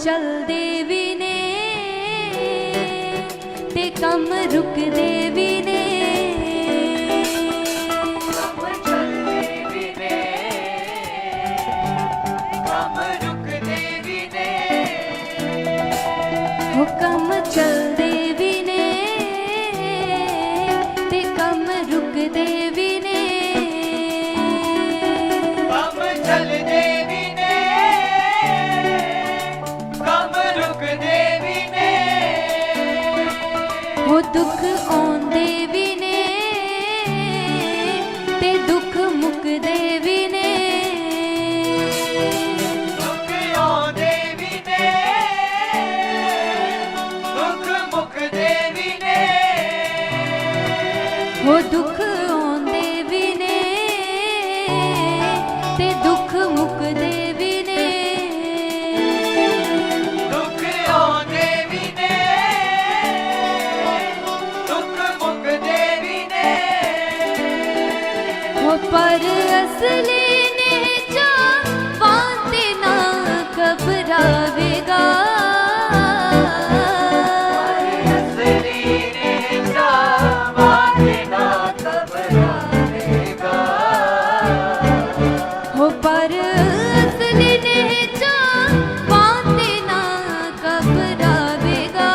चलदे भी ने ते कम रुकदे भी ने। कम चलदे भी ने कम रुकदे भी ने। हो कम चलदे भी ने ते कम रुकदे भी ने। कम चलदे भी ने कम रुकदे भी ने। हो दुख आउंदे भी ने ते दुख मुकदे भी ने। दुख आउंदे भी ने दुख मुकदे भी ने। हो दुख आउंदे भी ने ते दुख मुकदे भी ने। दुख आउंदे भी ने दुख मुकदे भी ने। हो पर असली ने जा बाते ना घबरावेगा। असली ने जावात ना घबरावेगा। हो पर असली ने जा बाते ना घबरावेगा।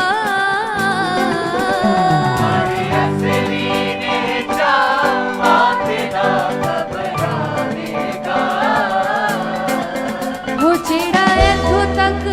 असली ने जावात ना घबरावेगा। हो जेड़ा इथों तक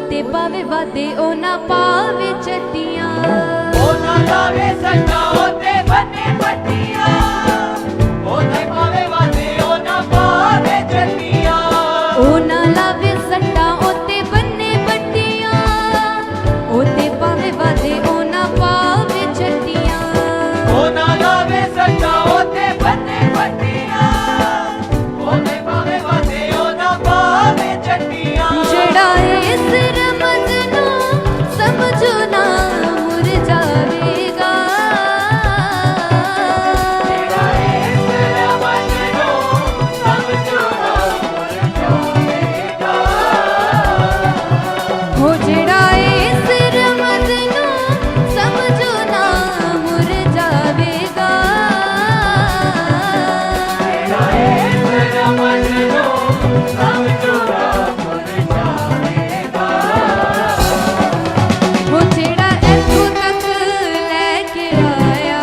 ਤੇ ਪਾਵੇ ਵਾਦੇ ਉਹ ਨਾ ਪਾਵੇ ਚੱਟੀਆਂ ਉਹ ਨਾ ਲਾਵੇ ਸੱਟਾਂ ਉਹਦੇ ਬੰਨੇ ਪੱਟੀਆਂ ਉਹਦੇ ਪਾਵੇ ਵਾਦੇ ਉਹ ਨਾ ਪਾਵੇ ਚੱਟੀਆਂ ਉਹ ਨਾ ਲਾਵੇ ਸੱਟਾਂ ਉਤੇ ਬੰਨੇ ਪੱਟੀਆਂ ਉਹ ਤੇ ਪਾਵੇ ਵਾਦੇ ਉਹ ਨਾ ਪਾਵੇ ਚੱਟੀਆਂ ਉਹ ਨਾ ਲਾਵੇ ਸੱਟਾਂ ਉਹਦੇ ਬੰਨੇ ਪੱਟੀਆਂ ਉਹਦੇ ਪਾਵੇ ਵਾਦੇ ਉਹ ਨਾ ਪਾਵੇ ਚੱਟੀਆਂ ਜਿਹੜਾ ਇਸ ਰਮਜ਼ ਨੂੰ ਸਮਝੋ ਨਾ ਮੁਰ ਜਾਵੇਗਾ ਜਿਹੜਾ ਇਸ ਰਮਜ਼ ਨੂੰ ਸਮਝੋ ਨਾ ਮੁਰ ਜਾਵੇਗਾ ਹੋ ਜਿਹੜਾ ਇਸ ਰਮਜ਼ ਨੂੰ ਸਮਝੋ ਨਾ ਮੁਰ ਜਾਵੇਗਾ ਜਿਹੜਾ ਇਸ ਰਮਜ਼ ਨੂੰ ਸਮਝੋ ਨਾ ਮੁਰ ਜਾਵੇਗਾ ਉਹ ਜਿਹੜਾ ਇੱਥੋਂ ਤੱਕ ਲੈ ਕੇ ਆਇਆ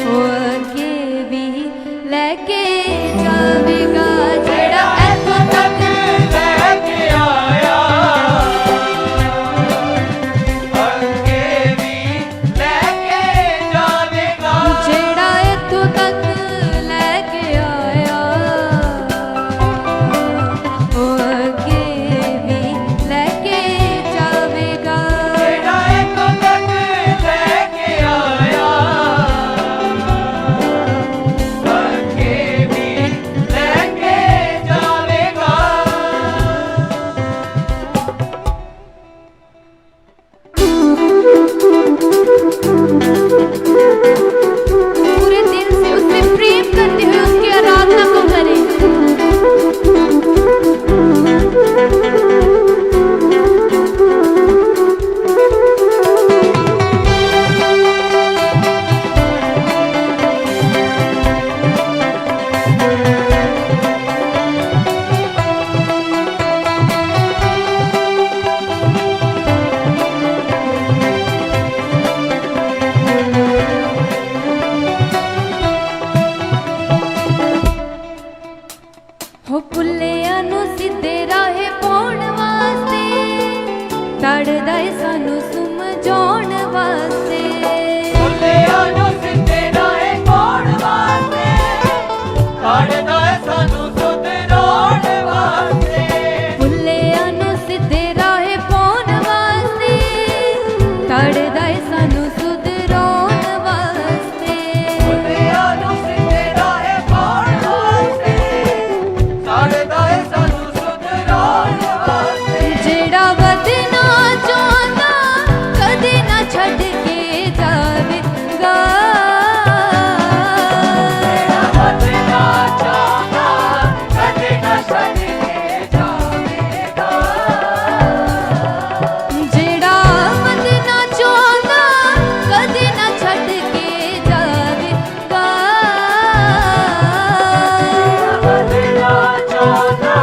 ਉਹ ਅੱਗੇ ਵੀ ਲੈ ਕੇ ਜਾਵੇਗਾ ਜਿਹੜਾ ਇੱਥੋਂ ਤੱਕ ਲੈ ਕੇ ਆਇਆ ਅੱਗੇ ਵੀ ਲੈ ਕੇ ਜਾਵੇਗਾ ਜਿਹੜਾ ਇੱਥੋਂ ਤੱਕ ਲੈ ਕੇ ਆਇਆ ਉਹ ਅੱਗੇ ਵੀ ਲੈ ਕੇ ਜਾਵੇਗਾ ਜਿਹੜਾ ਇੱਥੋਂ ਤੱਕ ਲੈ ਕੇ ਆਇਆ ਅੱਗੇ ਵੀ ਲੈ ਕੇ ਜਾਵੇਗਾ पूरे दिल से उससे प्रेम करते हुए उसकी आराधना को करें ਹੋ ਪੁੱਲਿਆਂ ਨੂੰ ਸਿੱਧੇ ਰਾਹੇ ਪਾਉਣ ਵਾਸਤੇ ਤੜਦਾ ਏ ਸਾਨੂੰ ਸਮਝਾਉਣ ਵਾਸਤੇ ਬੁੱਲਿਆਂ ਨੂੰ ਸਿੱਧੇ ਰਾਹੇ ਪਾਉਣ ਵਾਸਤੇ ਖੜਦਾ ਹੈ ਸਾਨੂੰ ਸੁਧਰਾਉਣ ਵਾਸਤੇ ਪੁੱਲਿਆਂ ਨੂੰ ਸਿੱਧੇ ਰਾਹੇ ਪਾਉਣ ਵਾਸਤੇ ਤੜਦਾ ਏ ਸਾਨੂੰ ਸੁਧਰਾਉਣ ਵਾਸਤੇ ਬੁੱਲਿਆਂ ਨੂੰ ਸਿੱਧੇ ਰਾਹੇ ਪਾਉਣ ਵਾਸਤੇ ਖੜਦਾ ਹੈ ਸਾਨੂੰ ਸੁਧਰਾਉਣ ਵਾਸਤੇ ਜਿਹੜਾ ਵਧਣਾ ਚਾਹੁੰਦਾ ਕਦੇ ਨਾ ਛੱਡ ਕੇ ਜਾਵੇਗਾ ਜਿਹੜਾ ਵਧਣਾ ਚਾਹੁੰਦਾ ਕਦੇ ਨਾ ਛੱਡ ਕੇ ਜਾਵੇਗਾ ਜਿਹੜਾ ਵਧਣਾ ਚਾਹੁੰਦਾ ਕਦੇ ਨਾ ਛੱਡ ਕੇ ਜਾਵੇਗਾ ਵਧਣਾ ਚਾਹੁੰਦਾ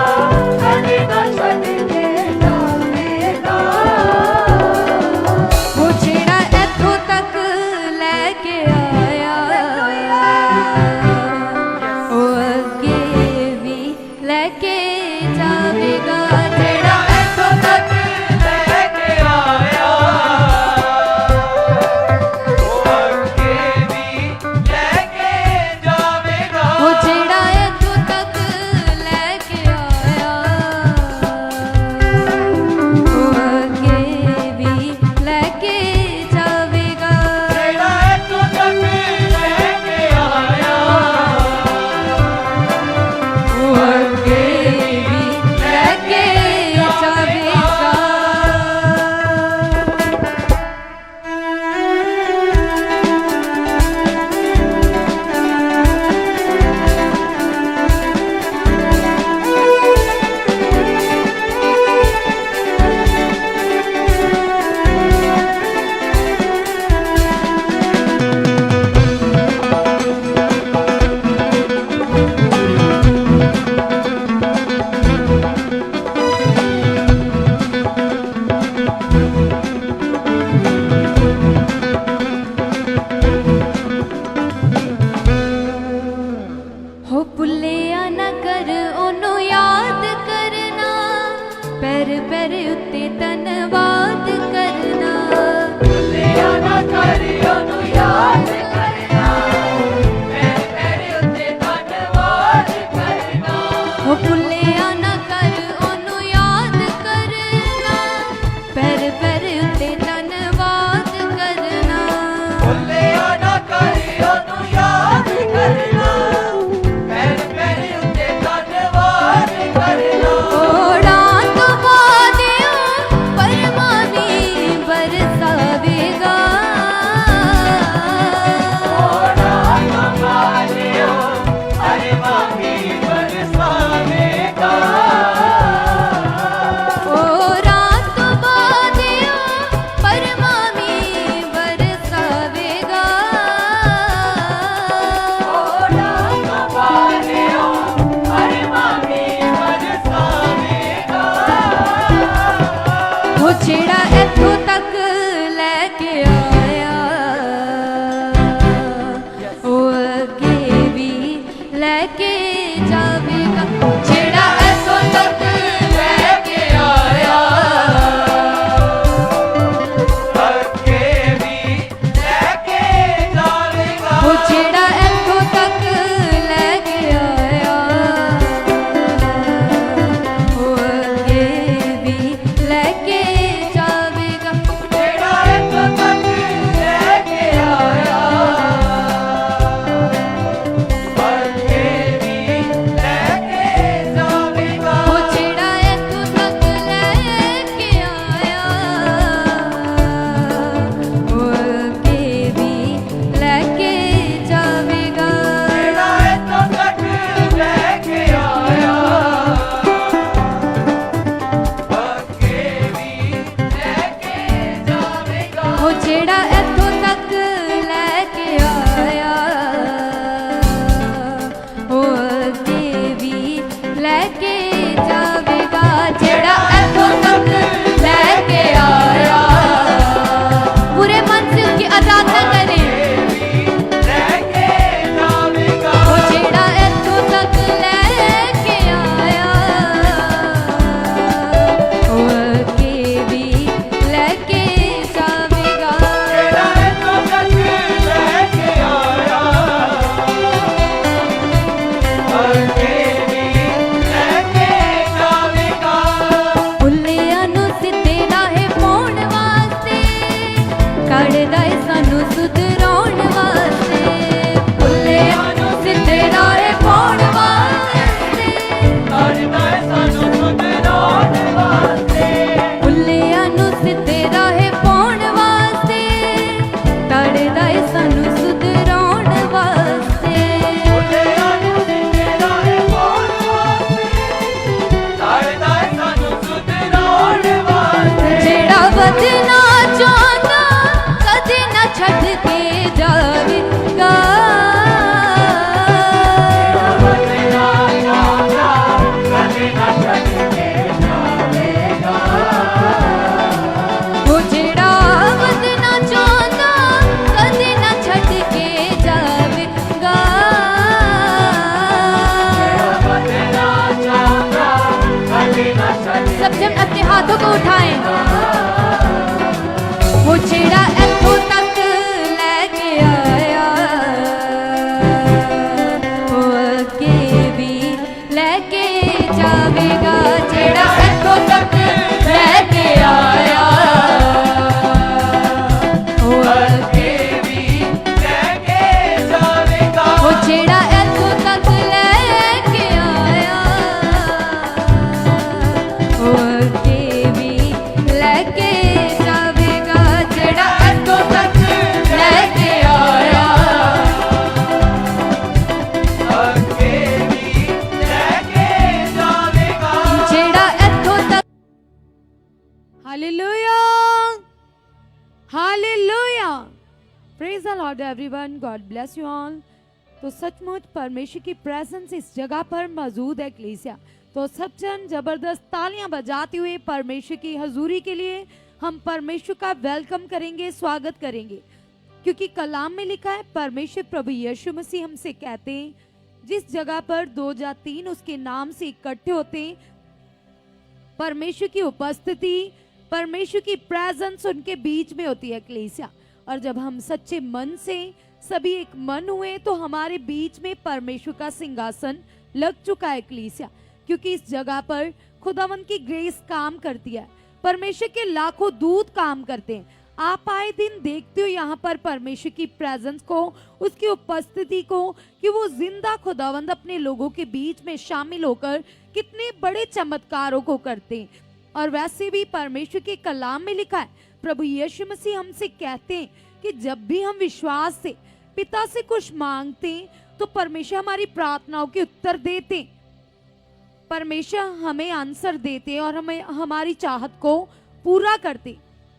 ਕਦੇ ਨਾ ਛੱਡ ਕੇ ਜਾਵੇਗਾ ਉਹ ਜਿਹੜਾ ਇੱਥੋਂ ਤੱਕ ਲੈ ਕੇ ਆਇਆ ਉਹ ਅੱਗੇ ਵੀ ਲੈ ਕੇ ਜਾਵੇਗਾ ਜਿਹੜਾ ਇੱਥੋਂ ਤੱਕ ਲੈ ਕੇ ਆਇਆ ਉਹ ਅੱਗੇ ਵੀ ਲੈ ਕੇ ਜਾਵੇਗਾ ਉਹ ਜਿਹੜਾ ਇੱਥੋਂ ਤੱਕ ਲੈ ਕੇ ਆਇਆ ਉਹ ਅੱਗੇ ਵੀ ਲੈ ਕੇ ਜਾਵੇਗਾ ਜਿਹੜਾ ਇੱਥੋਂ ਤੱਕ ਲੈ ਕੇ ਆਇਆ ਉਹ ਅੱਗੇ ਵੀ ਲੈ ਕੇ पैर पैर उत्ते धन्नवाद करना ਭੁੱਲਿਆ ਨਾ ਕਰੀ ਉਹਨੂੰ ਯਾਦ ਕਰਨਾ ਪੈਰ ਪੈਰ ਉੱਤੇ ਧੰਨਵਾਦ ਕਰਨਾ ਉਹ ਭੁੱਲਿਆ ਨਾ ਕਰ ਉਹਨੂੰ ਯਾਦ ਕਰਨਾ ਪੈਰ ਪੈਰ ਉੱਤੇ ਧੰਨਵਾਦ ਕਰਨਾ ਭੁੱਲਿਆ ਨਾ ਕਰੀ ਉਹਨੂੰ ਯਾਦ ਕਰਨਾ ਪੈਰ ਪੈਰ ਉੱਤੇ ਧੰਨਵਾਦ ਕਰਨਾ ਓੜਾਂ ਤੋਂ ਬਾਅਦ ਪਰਮਾਨੀ ਬਰਸਾਵੇਗਾ ਓੜਾਂ ਤੋਂ ਬਾਅਦ ਪਰਮਾਨੀ ਬਰਸਾਵੇਗਾ ਓ ਰਾਤ ਤੋਂ ਬਾਅਦ ਪਰਮਾਨੀ ਬਰਸਾਵੇਗਾ ਓੜਾਂ ਤੋਂ ਬਾਅਦ ਪਰਮਾਨੀ ਬਰਸਾਵੇਗਾ ਉਹ ਜਿਹੜਾ ਇੱਥੋਂ ਤੱਕ ਲੈ ਕੇ ਆਇਆ ਉਹ ਅੱਗੇ ਵੀ ਲੈ ਕੇ ਜਾਵੇਗਾ ਜਿਹੜਾ ਇੱਥੋਂ ਤੱਕ ਲੈ ਕੇ ਆਇਆ ਅੱਗੇ ਵੀ ਲੈ ਕੇ ਜਾਵੇਗਾ ਉਹ ਜਿਹੜਾ ਇੱਥੋਂ ਤੱਕ ਲੈ ਕੇ ਆਇਆ ਉਹ ਅੱਗੇ ਵੀ ਲੈ ਕੇ ਜਾਵੇਗਾ ਜਿਹੜਾ ਇੱਥੋਂ ਤੱਕ ਲੈ ਕੇ ਆਇਆ ਅੱਗੇ ਵੀ ਲੈ ਕੇ ਜਾਵੇਗਾ ਉਹ ਜਿਹੜਾ ਇੱਥੋਂ ਤੱਕ ਲੈ ਕੇ ਆਇਆ ਉਹ ਅੱਗੇ ਵੀ ਲੈ ਕੇ ਜਾਵੇਗਾ ਜਿਹੜਾ ਇੱਥੋਂ ਤੱਕ ਲੈ ਕੇ ਆਇਆ ਅੱਗੇ ਵੀ ਲੈ ਕੇ ਜਾਵੇਗਾ ਉਹ ਜਿਹੜਾ ਇੱਥੋਂ ਤੱਕ ਲੈ ਕੇ ਆਇਆ ਉਹ ਅੱਗੇ ਵੀ ਲੈ ਕੇ ਜਾਵੇਗਾ ਜਿਹੜਾ ਇੱਥੋਂ ਤੱਕ ਲੈ ਕੇ ਆਇਆ पूरे मन से उसकी आराधना करें ਲੈ ਕੇ ਜਾਵੇਗਾ ਉਹ ਜਿਹੜਾ ਇੱਥੋਂ ਤੱਕ ਲੈ ਕੇ ਆਇਆ ਉਹ ਅੱਗੇ ਵੀ ਲੈ ਕੇ ਜਾਵੇਗਾ ਜਿਹੜਾ ਇੱਥੋਂ ਤੱਕ ਲੈ ਕੇ ਆਇਆ ਅੱਗੇ ਵੀ ਲੈ ਕੇ ਜਾਵੇਗਾ ਭੁੱਲਿਆਂ ਨੂੰ ਸਿੱਧੇ ਰਾਹੇ ਪਾਉਣ ਵਾਸਤੇ ਕੱਢਦਾ ਏ ਸਾਨੂੰ ਸੁਧਰਾਉਣ ਵਾਸਤੇ ਭੁੱਲਿਆਂ ਨੂੰ ਸਿੱਧੇ ਰਾਹੇ ਪਾਉਣ ਵਾਸਤੇ ਕਰਦਾ ਹੈ ਸਾਨੂੰ ਸੁਧਰਾਉਣ ਵਾਸਤੇ ਭੁੱਲਿਆਂ ਨੂੰ ਸਿੱਧੇ ਰਾਹੇ ਪਾਉਣ ਵਾਸਤੇ ਕੱਢਦਾ ਏ ਸਾਨੂੰ ਸੁਧਰਾਉਣ ਵਾਸਤੇ ਭੁੱਲਿਆ ਨੂੰ ਸਿੱਧੇ ਰਾਹੇ ਪਾਉਣ ਵਾਸਤੇ ਕਰਦਾ ਹੈ ਸਾਨੂੰ ਸੁਧਰਾਉਣ ਵਾਸਤੇ ਜਿਹੜਾ ਵਧਣਾ ਚਾਹੁੰਦਾ ਕਦੇ ਨਾ ਛੱਡ ਕੇ ਜਾਵੇਗਾ ਵਧਣਾ ਚਾਹੁੰਦਾ ਕਦੇ ਨਾ ਛੱਡ ਕੇ ਜਾਵੇਗਾ ਉਹ ਜਿਹੜਾ ਵਧਣਾ ਚਾਹੁੰਦਾ ਕਦੇ ਨਾ ਛੱਡ ਕੇ ਜਾਵੇਗਾ ਵਧਣਾ ਚਾਹੁੰਦਾ ਕਦੇ ਨਾ ਛੱਡ सब जन अपने हाथों को उठाएं वो ਜਿਹੜਾ ਇੱਥੋਂ ਤੱਕ ਲੈ ਕੇ ਆਇਆ ਉਹ ਅੱਗੇ ਵੀ ਲੈ ਕੇ ਜਾਵੇਗਾ ਜਿਹੜਾ ਇੱਥੋਂ ਤੱਕ ਲੈ ਕੇ ਆਇਆ ਉਹ ਅੱਗੇ ਵੀ ਲੈ ਕੇ ਜਾਵੇਗਾ ਉਹ ਜਿਹੜਾ ਇੱਥੋਂ ਤੱਕ ਲੈ ਕੇ ਆਇਆ ਉਹ ਅੱਗੇ ਵੀ ਲੈ ਕੇ ਜਾਵੇਗਾ ਜਿਹੜਾ ਇੱਥੋਂ ਤੱਕ ਲੈ ਕੇ ਆਇਆ ਅੱਗੇ ਵੀ ਲੈ ਕੇ ਜਾਵੇਗਾ ਜਿਹੜਾ ਇੱਥੋਂ ਤੱਕ hallelujah hallelujah praise the Lord everyone God bless you all. तो सचमुच परमेश्वर की प्रेजेंस इस जगह पर मौजूद है कलीसिया। तो सब जन जबरदस्त तालियां बजाते हुए परमेश्वर की हजूरी के लिए हम परमेश्वर का वेलकम करेंगे, स्वागत करेंगे, क्योंकि कलाम में लिखा है परमेश्वर प्रभु यीशु मसीह हमसे कहते हैं जिस जगह पर 2 या 3 उसके नाम से इकट्ठे होते हैं परमेश्वर की उपस्थिति, परमेश्वर की प्रेजेंस उनके बीच में होती है कलीसिया। और जब हम सच्चे मन से सभी एक मन हुए तो हमारे बीच में परमेश्वर का सिंहासन लग चुका है कलीसिया, क्योंकि इस जगह पर खुदावन की ग्रेस काम करती है, परमेश्वर के लाखों दूत काम करते हैं। आप आए दिन देखते हो यहाँ पर परमेश्वर की प्रेजेंस को, उसकी उपस्थिति को, कि वो जिंदा खुदावंद अपने लोगों के बीच में शामिल होकर कितने बड़े चमत्कारों को करते हैं। और वैसे भी परमेश्वर के कलाम में लिखा है, प्रभु यीशु मसीह हमसे कहते हैं कि जब भी हम विश्वास से पिता से कुछ मांगते हैं तो परमेश्वर हमारी प्रार्थनाओं के उत्तर देते हैं, परमेश्वर हमें आंसर देते और हमें हमारी चाहत को पूरा करते।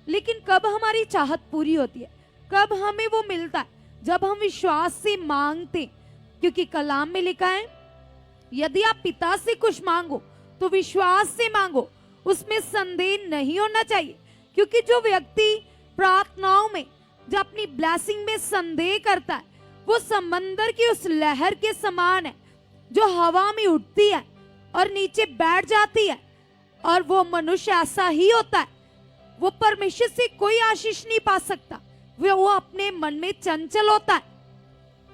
लेकिन कब हमारी चाहत पूरी होती है, कब हमें वो मिलता है? जब हम विश्वास से मांगते, क्योंकि कलाम में लिखा है यदि आप पिता से कुछ मांगो तो विश्वास से मांगो, उसमें संदेह नहीं होना चाहिए। क्योंकि जो व्यक्ति प्रार्थनाओं में, जो अपनी ब्लेसिंग में संदेह करता है, वो समंदर की उस लहर के समान है जो हवा में उठती है और नीचे बैठ जाती है। और वो मनुष्य ऐसा ही होता है, वो परमेश्वर से कोई आशीष नहीं पा सकता, वो अपने मन में चंचल होता है।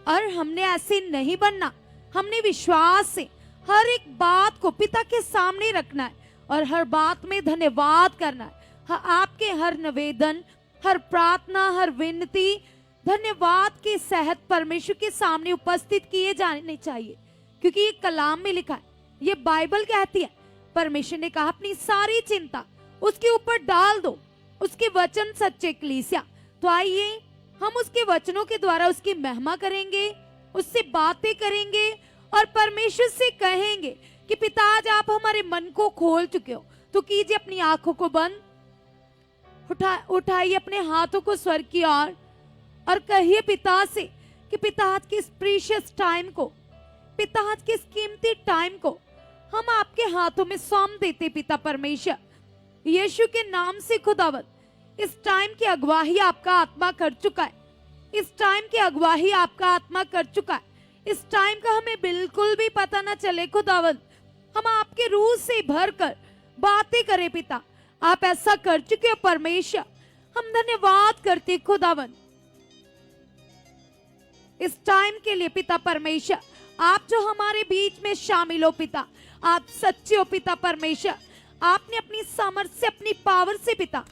और हमने ऐसे नहीं बनना, हमने विश्वास से हर एक बात को पिता के सामने रखना है और हर बात में धन्यवाद करना है। आपके हर निवेदन, हर प्रार्थना, हर विनती धन्यवाद के सहत परमेश्वर के सामने उपस्थित किए जाने चाहिए, क्योंकि ये कलाम में लिखा है, ये बाइबल कहती है। परमेश्वर ने कहा अपनी सारी चिंता उसके ऊपर डाल दो, उसके वचन सच्चे कलीसिया। तो आइए हम उसके वचनों के द्वारा उसकी महिमा करेंगे, उससे बातें करेंगे और परमेश्वर से कहेंगे कि पिता आज आप हमारे मन को खोल चुके हो, तो कीजिए अपनी आंखों को बंद, उठाइए अपने हाथों को स्वर्ग की ओर और कहिए पिता से कि पिता आज के इस प्रीशियस टाइम को, पिता आज के इस कीमती टाइम को हम आपके हाथों में सौंप देते। पिता परमेश्वर यीशु के नाम से खुदावत, इस टाइम की अगुवाही आपका आत्मा कर चुका है, इस टाइम की अगुवाही आपका आत्मा कर चुका है। इस टाइम का हमें बिल्कुल भी पता ना चले खुदावत, हम आपके रूह से भरकर बातें करें। पिता आप ऐसा कर चुके हो परमेश्वर, हम धन्यवाद करते खुदावन इस टाइम के लिए। पिता परमेश्वर आप जो हमारे बीच में शामिल हो पिता, आप सच्चे हो पिता परमेश्वर, आपने अपनी सामर्थ्य से, अपनी पावर से पिता,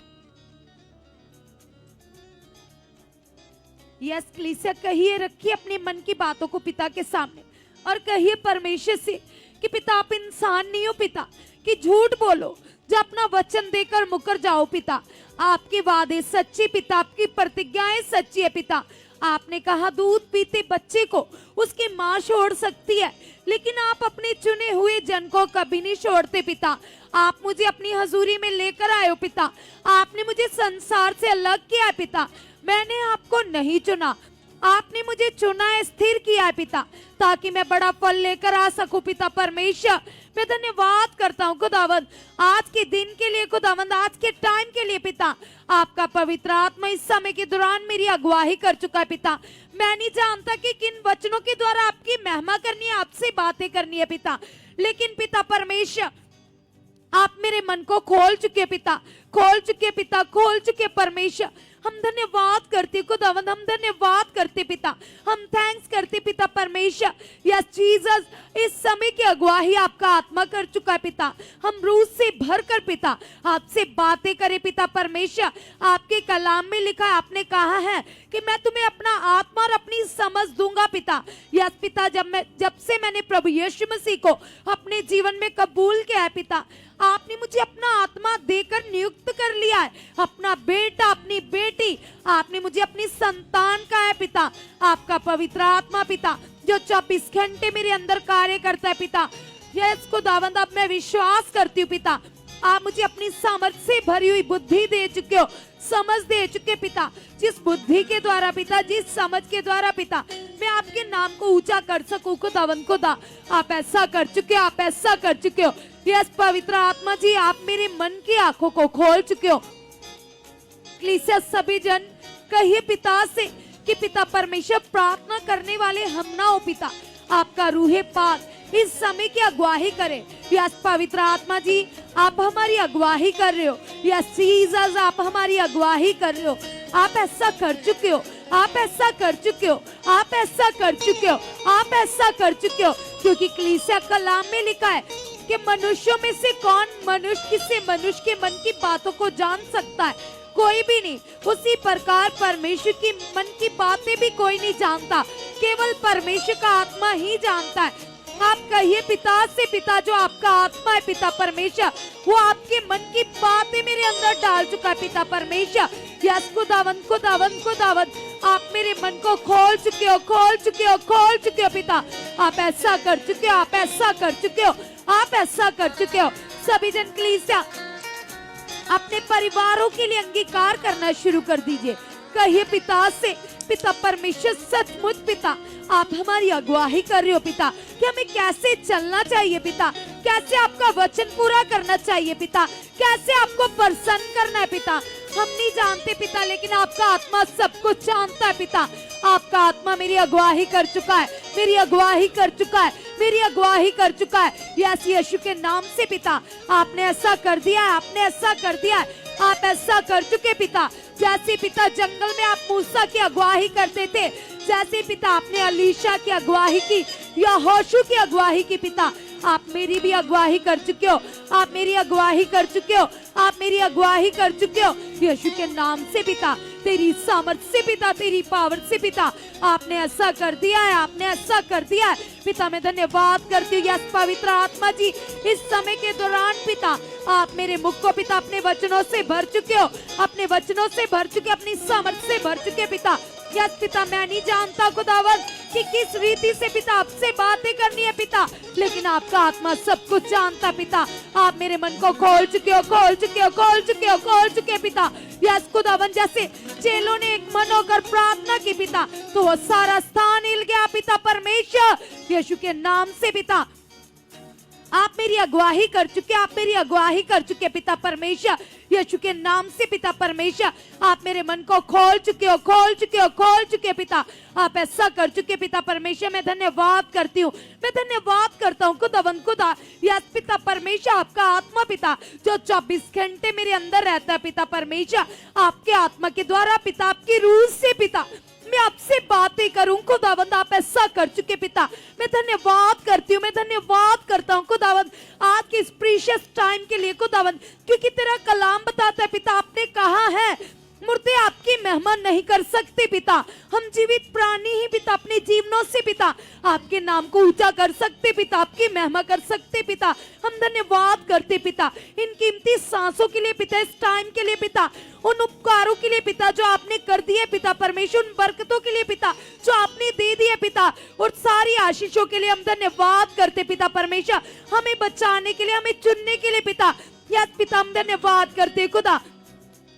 यस कलीसिया कहिए, रखिए अपने मन की बातों को पिता के सामने और कहिए परमेश्वर से कि पिता आप इंसान नहीं हो पिता कि झूठ बोलो, जो अपना वचन देकर मुकर जाओ पिता। आपके वादे सच्चे पिता, आपकी प्रतिज्ञाएं सच्ची है पिता। आपने कहा दूध पीते बच्चे को उसकी माँ छोड़ सकती है, लेकिन आप अपने चुने हुए जन को कभी नहीं छोड़ते पिता। आप मुझे अपनी हजूरी में लेकर आए हो पिता, आपने मुझे संसार से अलग किया है पिता। मैंने आपको नहीं चुना, आपने मुझे चुना है, स्थिर किया है पिता, ताकि मैं बड़ा फल लेकर आ सकूं पिता परमेश्वर। मैं धन्यवाद करता हूँ खुदावंद आज के दिन के लिए, खुदावंद आज के टाइम के लिए पिता। आपका पवित्र आत्मा इस समय के दौरान मेरी अगुवाही कर चुका है पिता। मैं नहीं जानता कि किन वचनों के द्वारा आपकी महिमा करनी है, आपसे बातें करनी है पिता, लेकिन पिता परमेश्वर आप मेरे मन को खोल चुके पिता, खोल चुके पिता, खोल चुके परमेश्वर। हम धन्यवाद करते खुदावंद, हम धन्यवाद करते पिता, हम थैंक्स करते पिता परमेश्वर। यस जीसस इस समय की अगुवाही आपका आत्मा कर चुका है पिता। हम रूह से भर कर पिता आपसे बातें करें पिता परमेश्वर। आपके कलाम में लिखा है, आपने कहा है कि मैं तुम्हें अपना आत्मा और अपनी समझ दूंगा पिता। यस पिता जब से मैंने प्रभु यीशु मसीह को अपने जीवन में कबूल किया है पिता, आपने मुझे अपना आत्मा देकर नियुक्त कर लिया है, अपना बेटा, अपनी बेटी, आपने मुझे अपनी संतान का है पिता। आपका पवित्र आत्मा पिता जो 24 घंटे मेरे अंदर कार्य करता है पिता। यस खुदावंद अब मैं विश्वास करती हूँ पिता, आप मुझे अपनी सामर्थ्य से भरी हुई बुद्धि दे चुके हो, समझ दे चुके पिता, जिस बुद्धि के द्वारा पिता, जिस समझ के द्वारा पिता मैं आपके नाम को ऊंचा कर सकूं खुदावंद खुदा। आप ऐसा कर चुके हो, आप ऐसा कर चुके हो। यस पवित्र आत्मा जी आप मेरे मन की आंखों को खोल चुके हो। कलीसिया सभी जन कहिए पिता से कि पिता परमेश्वर प्रार्थना करने वाले हम ना हो पिता, आपका रूहे पाक इस समय की अगुवाही करे। यस पवित्र आत्मा जी आप हमारी अगुवाई कर रहे हो। यस जीसस, आप हमारी अगुवाई कर रहे हो। आप ऐसा कर चुके हो, आप ऐसा कर चुके हो, आप ऐसा कर चुके हो, आप ऐसा कर चुके हो। क्योंकि कलीसिया कलाम में लिखा है कि मनुष्यों में से कौन किसी मनुष्य के मन की बातों को जान सकता है? कोई भी नहीं। उसी प्रकार परमेश्वर की मन की बातें भी कोई नहीं जानता, केवल परमेश्वर का आत्मा ही जानता है। आप कहिए पिता से, पिता जो आपका आत्मा है पिता परमेश्वर, वो आपके मन की बातें मेरे अंदर डाल चुका है पिता परमेश्वर। यस खुदावंद खुदावंद खुदावंद, आप मेरे मन को खोल चुके हो, खोल चुके हो, खोल चुके हो पिता। आप ऐसा कर चुके हो, आप ऐसा कर चुके हो, आप ऐसा कर चुके हो। सभी जन कलीसिया अपने परिवारों के लिए अंगीकार करना शुरू कर दीजिए। कहिए पिता से, पिता परमेश्वर सचमुच पिता आप हमारी अगुवाई कर रहे हो पिता कि हमें कैसे चलना चाहिए पिता, कैसे आपका वचन पूरा करना चाहिए पिता, कैसे आपको प्रसन्न करना है पिता। हम नहीं जानते पिता, लेकिन आपका आत्मा सब कुछ जानता है पिता। आपका आत्मा मेरी अगुवाई कर चुका है, मेरी अगुवाई कर चुका है, मेरी अगुवाई कर चुका है। यस यीशु के नाम से पिता आपने ऐसा कर दिया है, आपने ऐसा कर दिया है, आप ऐसा कर चुके पिता। जैसे पिता जंगल में आप मूसा की अगुवाई करते थे, जैसे पिता आपने अलीशा की अगुवाई की या होशू की अगुवाई की पिता, आप मेरी भी अगुवाई कर चुके हो, आप मेरी अगुवाई कर चुके हो, आप मेरी अगुवाई कर चुके हो। यीशु के नाम से पिता, तेरी सामर्थ से पिता, तेरी पावर से पिता आपने ऐसा कर दिया है, आपने ऐसा कर दिया है पिता। मैं धन्यवाद करती हूँ यस पवित्र आत्मा जी, इस समय के दौरान पिता आप मेरे मुख को पिता अपने वचनों से भर चुके हो, अपने वचनों से भर चुके, अपनी सामर्थ से भर चुके पिता। यस पिता, मैं नहीं जानता खुदावंद कि किस रीति से पिता आपसे बातें करनी है पिता, लेकिन आपका आत्मा सब कुछ जानता पिता। आप मेरे मन को खोल चुके हो, खोल चुके हो, खोल चुके हो, खोल चुके हो पिता। यस खुदावंद, जैसे चेलों ने एक मन होकर प्रार्थना की पिता, तो वो सारा स्थान हिल गया पिता परमेश्वर। यीशु के नाम से पिता आप मेरी अगुवाई कर चुके, आप मेरी अगुवाई कर चुके पिता परमेश्वर। यीशु के नाम से पिता परमेश्वर आप मेरे मन को खोल चुके हो, खोल चुके हो, खोल चुके पिता। आप ऐसा कर चुके पिता परमेश्वर। मैं धन्यवाद करती हूँ, मैं धन्यवाद करता हूँ खुदावंद खुदा। यस पिता परमेश्वर, आपका आत्मा पिता जो 24 घंटे मेरे अंदर रहता है पिता परमेश्वर, आपके आत्मा के द्वारा पिता, आपकी रूह से पिता मैं आपसे बातें करूं खुदावंद। आप ऐसा कर चुके पिता। मैं धन्यवाद करती हूँ, मैं धन्यवाद करता हूँ खुदावंद आज के इस प्रीशियस टाइम के लिए खुदावंद, क्योंकि तेरा कलाम बताता है पिता, आपने कहा है मुर्दे आपकी महिमा नहीं कर सकते पिता, हम जीवित प्राणी ही पिता अपने जीवनों से पिता आपके नाम को ऊंचा कर सकते पिता, आपकी महिमा कर सकते पिता। हम धन्यवाद करते पिता इन कीमती सांसों के लिए पिता, इस टाइम के लिए पिता, उन उपकारों के लिए पिता जो आपने कर दिए पिता परमेश्वर, उन बरकतों के लिए पिता जो आपने दे दिए पिता, और सारी आशीषों के लिए हम धन्यवाद करते पिता परमेश्वर। हमें बचाने के लिए, हमें चुनने के लिए पिता, यस पिता हम धन्यवाद करते खुदा।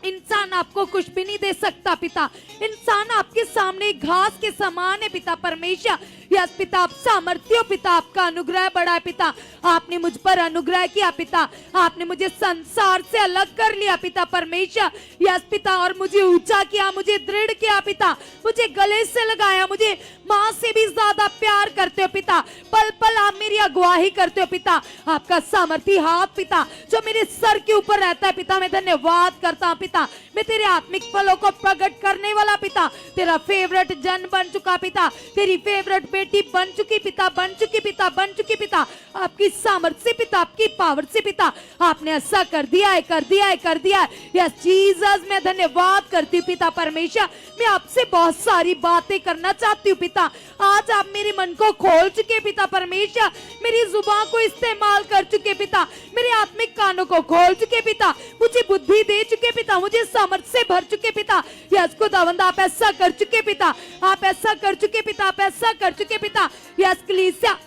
इंसान आपको कुछ भी नहीं दे सकता पिता, इंसान आपके सामने घास के समान है पिता परमेश्वर। यस पिता आप सामर्थ्य हो पिता, आपका अनुग्रह बड़ा है पिता, आपने मुझ पर अनुग्रह किया पिता, आपने मुझे संसार से अलग कर लिया पिता परमेश्वर। यस पिता, और मुझे ऊंचा किया, मुझे दृढ़ किया पिता, मुझे गले से लगाया, मुझे माँ से भी ज्यादा प्यार करते हो पिता। पल पल आप मेरी अगुवाई करते हो पिता, आपका सामर्थी हाथ पिता जो मेरे सर के ऊपर रहता है पिता, मैं धन्यवाद करता हूँ पिता। मैं तेरे आत्मिक फलों को प्रकट करने वाला पिता, तेरा फेवरेट जन बन चुका पिता, तेरी फेवरेट बेटी बन चुकी पिता, बन चुकी पिता, बन चुकी पिता। आपकी सामर्थ्य से पिता, आपकी पावर से पिता आपने ऐसा कर दिया है, कर दिया है, कर दिया है। यस जीसस, मैं धन्यवाद करती हूँ पिता परमेश्वर। मैं आपसे बहुत सारी बातें करना चाहती हूँ पिता, आज आप मेरे मन को खोल चुके पिता परमेश्वर, मेरी जुबान को इस्तेमाल कर चुके पिता, मेरे आत्मिक कानों को खोल चुके पिता, मुझे बुद्धि दे चुके पिता, मुझे सामर्थ से भर चुके पिता। यस खुदावंद आप ऐसा कर चुके पिता, आप ऐसा कर चुके पिता, आप ऐसा कर चुके पिता। यस कलीसिया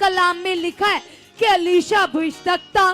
कलाम में लिखा है कि अलीशा भविष्यवक्ता,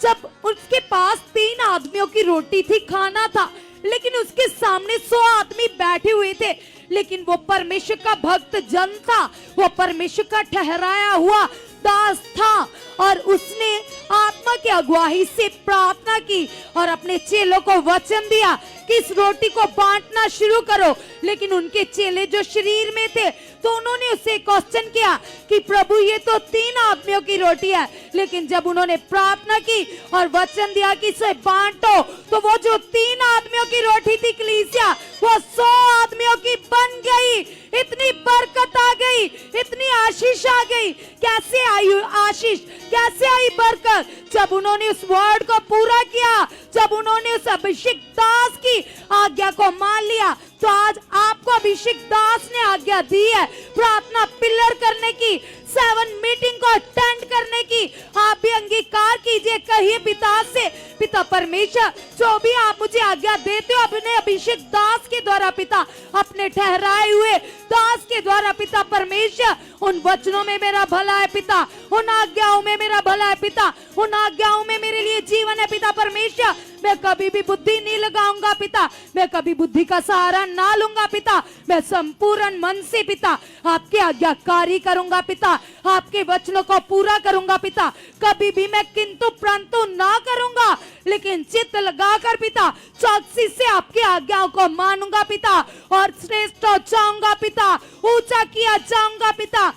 जब उसके पास 3 आदमियों की रोटी थी, खाना था, लेकिन उसके सामने 100 आदमी बैठे हुए थे, लेकिन वो परमेश्वर का भक्त जन था, वो परमेश्वर का ठहराया हुआ दास था, और उसने आत्मा की अगुवाई से प्रार्थना की और अपने चेलों को वचन दिया कि इस रोटी को बांटना शुरू करो। लेकिन उनके चेले जो शरीर में थे तो उन्होंने उससे क्वेश्चन किया कि प्रभु ये तो 3 आदमियों की रोटी है, लेकिन जब उन्होंने प्रार्थना की और वचन दिया कि इसे बांटो, तो वो जो 3 आदमियों की रोटी थी कलीसिया, वो 100 आदमियों की बन गई। इतनी बरकत आ गई, इतनी आशीष आ गई। कैसे आई आशीष, कैसे आई बरकत? जब उन्होंने उस वर्ड को पूरा किया, जब उन्होंने उस अभिषेक दास की आज्ञा को मान लिया। तो आज आपको अभिषेक दास ने आज्ञा दी है प्रार्थना पिलर करने की, 7 मीटिंग को अटेंड करने की। आप भी अंगीकार कीजिए, कहिए पिता से, पिता परमेश्वर जो भी आप मुझे आज्ञा देते हो अपने अभिषेक दास के द्वारा पिता, अपने ठहराए हुए दास के द्वारा पिता परमेश्वर, उन वचनों में मेरा भला है पिता, उन आज्ञाओं में मेरा भला है पिता, उन आज्ञाओं में मेरे लिए जीवन है पिता परमेश्वर। मैं कभी भी बुद्धि नहीं लगाऊंगा पिता, मैं कभी बुद्धि का सहारा ना लूंगा पिता, मैं संपूर्ण मन से पिता आपके आज्ञाकारी करूंगा पिता, आपके वचनों को पूरा करूंगा पिता। कभी भी मैं किंतु परंतु ना करूंगा, लेकिन चित्त लगाकर पिता चौकसी से आपकी आज्ञाओं को मानूंगा पिता, और श्रेष्ठ हो जाऊंगा पिता, ऊंचा किया जाऊंगा पिता।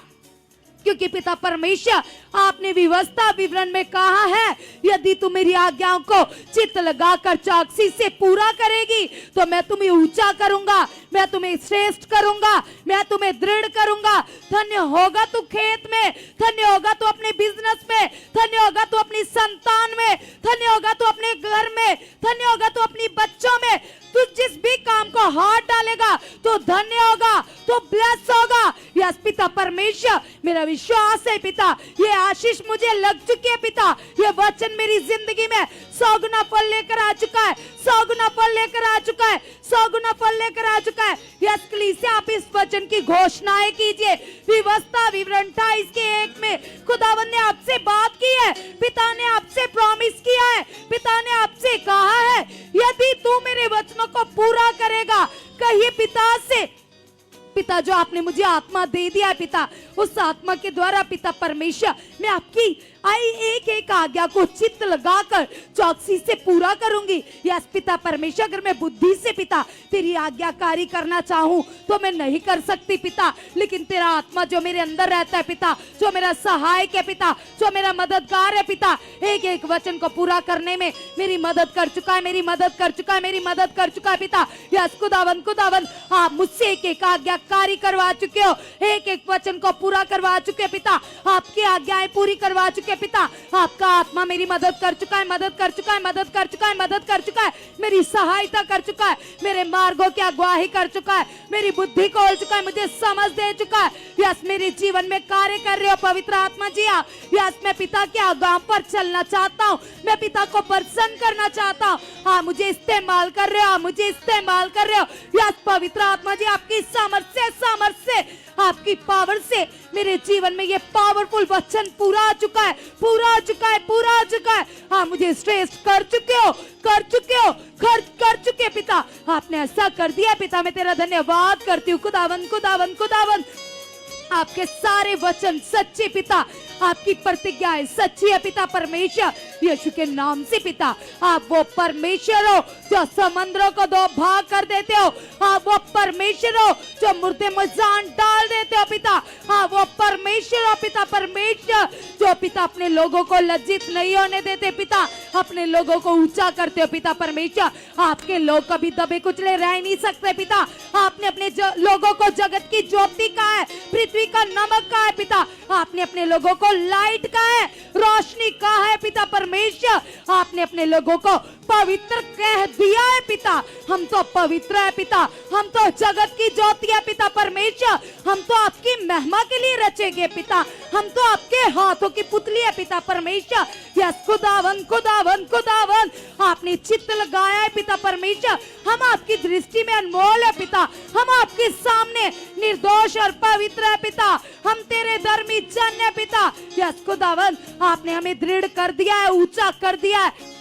क्योंकि पिता परमेश्वर आपने व्यवस्था विवरण में कहा है, यदि तुम मेरी आज्ञाओं को चित्त लगाकर चौकसी से पूरा करेगी तो मैं तुम्हें ऊंचा करूंगा, मैं तुम्हें श्रेष्ठ करूंगा, मैं तुम्हें दृढ़ करूंगा। धन्य होगा तू खेत में, धन्य होगा तू अपने बिजनेस में, धन्य होगा तू अपनी संतान में, धन्य होगा तू अपने घर में, धन्य होगा तू अपनी बच्चों में। तू जिस भी काम को हाथ डालेगा तो धन्य होगा, तो ब्लेस होगा। यस पिता परमेश्वर, मेरा विश्वास है पिता, ये आशीष मुझे लग चुकी है पिता, ये वचन मेरी जिंदगी में 100 गुना फल लेकर आ चुका है, 100 गुना फल लेकर आ चुका है, 100 गुना फल लेकर आ चुका है। यस कलीसिया, आप इस वचन की घोषणाएं कीजिए। व्यवस्था विवरण 28:1 में खुदावंद ने आपसे बात की है, पिता ने आपसे प्रॉमिस किया है, पिता ने आपसे कहा है यदि तू मेरे वचनों को पूरा करेगा, कहिए पिता से, पिता जो आपने मुझे आत्मा दे दिया है पिता, उस आत्मा के द्वारा पिता परमेश्वर मैं आपकी आई एक एक आज्ञा को चित्त लगाकर चौकसी से पूरा करूंगी। यस पिता परमेश्वर, अगर मैं बुद्धि से पिता तेरी आज्ञाकारी करना चाहूं तो मैं नहीं कर सकती पिता, लेकिन तेरा आत्मा जो मेरे अंदर रहता है पिता, जो मेरा सहायक है पिता, जो मेरा मददगार है पिता, एक एक वचन को पूरा करने में मेरी मदद कर चुका है, मेरी मदद कर चुका है, मेरी मदद कर चुका है पिता। यस खुदावन, खुदावन आप मुझसे एक एक आज्ञाकारी करवा चुके हो, एक एक वचन को पूरा करवा चुके पिता, आपकी आज्ञाएं पूरी करवा चुके पिता। आपका आत्मा मेरी मदद कर चुका है, मदद कर चुका है, मदद कर चुका है, मदद कर चुका है, मेरी सहायता कर चुका है, मेरे मार्गों की अगुवाई कर चुका है, मेरी बुद्धि खोल चुका है, मुझे समझ दे चुका है। यस मेरे जीवन में कार्य कर रहे हो पवित्र आत्मा जी आप। यस मैं पिता के आगाम पर चलना चाहता हूँ, मैं पिता को प्रसन्न करना चाहता हूँ। हाँ मुझे इस्तेमाल कर रहे हो, मुझे इस्तेमाल कर रहे हो। यस पवित्र आत्मा जी आपकी सामर्थ्य से आपकी पावर से मेरे जीवन में ये पावरफुल वचन पूरा आ चुका है, पूरा आ चुका है, पूरा आ चुका है। हाँ मुझे श्रेष्ठ कर चुके हो, कर चुके हो, कर चुके पिता, आपने ऐसा कर दिया पिता, मैं तेरा धन्यवाद करती हूँ। खुदावन, खुदावन, खुदावन आपके सारे वचन सच्चे पिता, आपकी प्रतिज्ञाएं सच्ची है पिता परमेश्वर। यीशु के नाम से पिता, आप वो परमेश्वर हो जो समंदरों को 2 भाग कर देते हो, आप वो परमेश्वर हो जो मुर्दे में जान डाल देते हो पिता, आप वो परमेश्वर हो पिता परमेश्वर जो पिता अपने लोगों को लज्जित नहीं होने देते पिता, अपने लोगों को ऊंचा करते हो पिता परमेश्वर। आपके लोग कभी दबे कुचले रह नहीं सकते पिता, आपने अपने लोगों को जगत की ज्योति कहा है, पृथ्वी का नमक कहा है पिता, आपने अपने लोगों को लाइट कहा है, रोशनी कहा है पिता परमेश्वर, आपने अपने लोगों को पवित्र कह दिया है पिता। हम तो पवित्र है पिता, हम तो जगत की ज्योति है पिता परमेश्वर, हम तो आपकी महिमा के लिए रचे गए पिता, हम तो आपके हाथों की पुतली है पिता परमेश्वर। यस खुदावन, खुदावन, खुदावन आपने चित्त लगाया है पिता परमेश्वर, हम आपकी दृष्टि में अनमोल है पिता, हम आपके सामने निर्दोष और पवित्र है पिता, हम तेरे धर्मी जन है पिता। यस खुदावन आपने हमें दृढ़ कर दिया है, ऊंचा कर दिया है।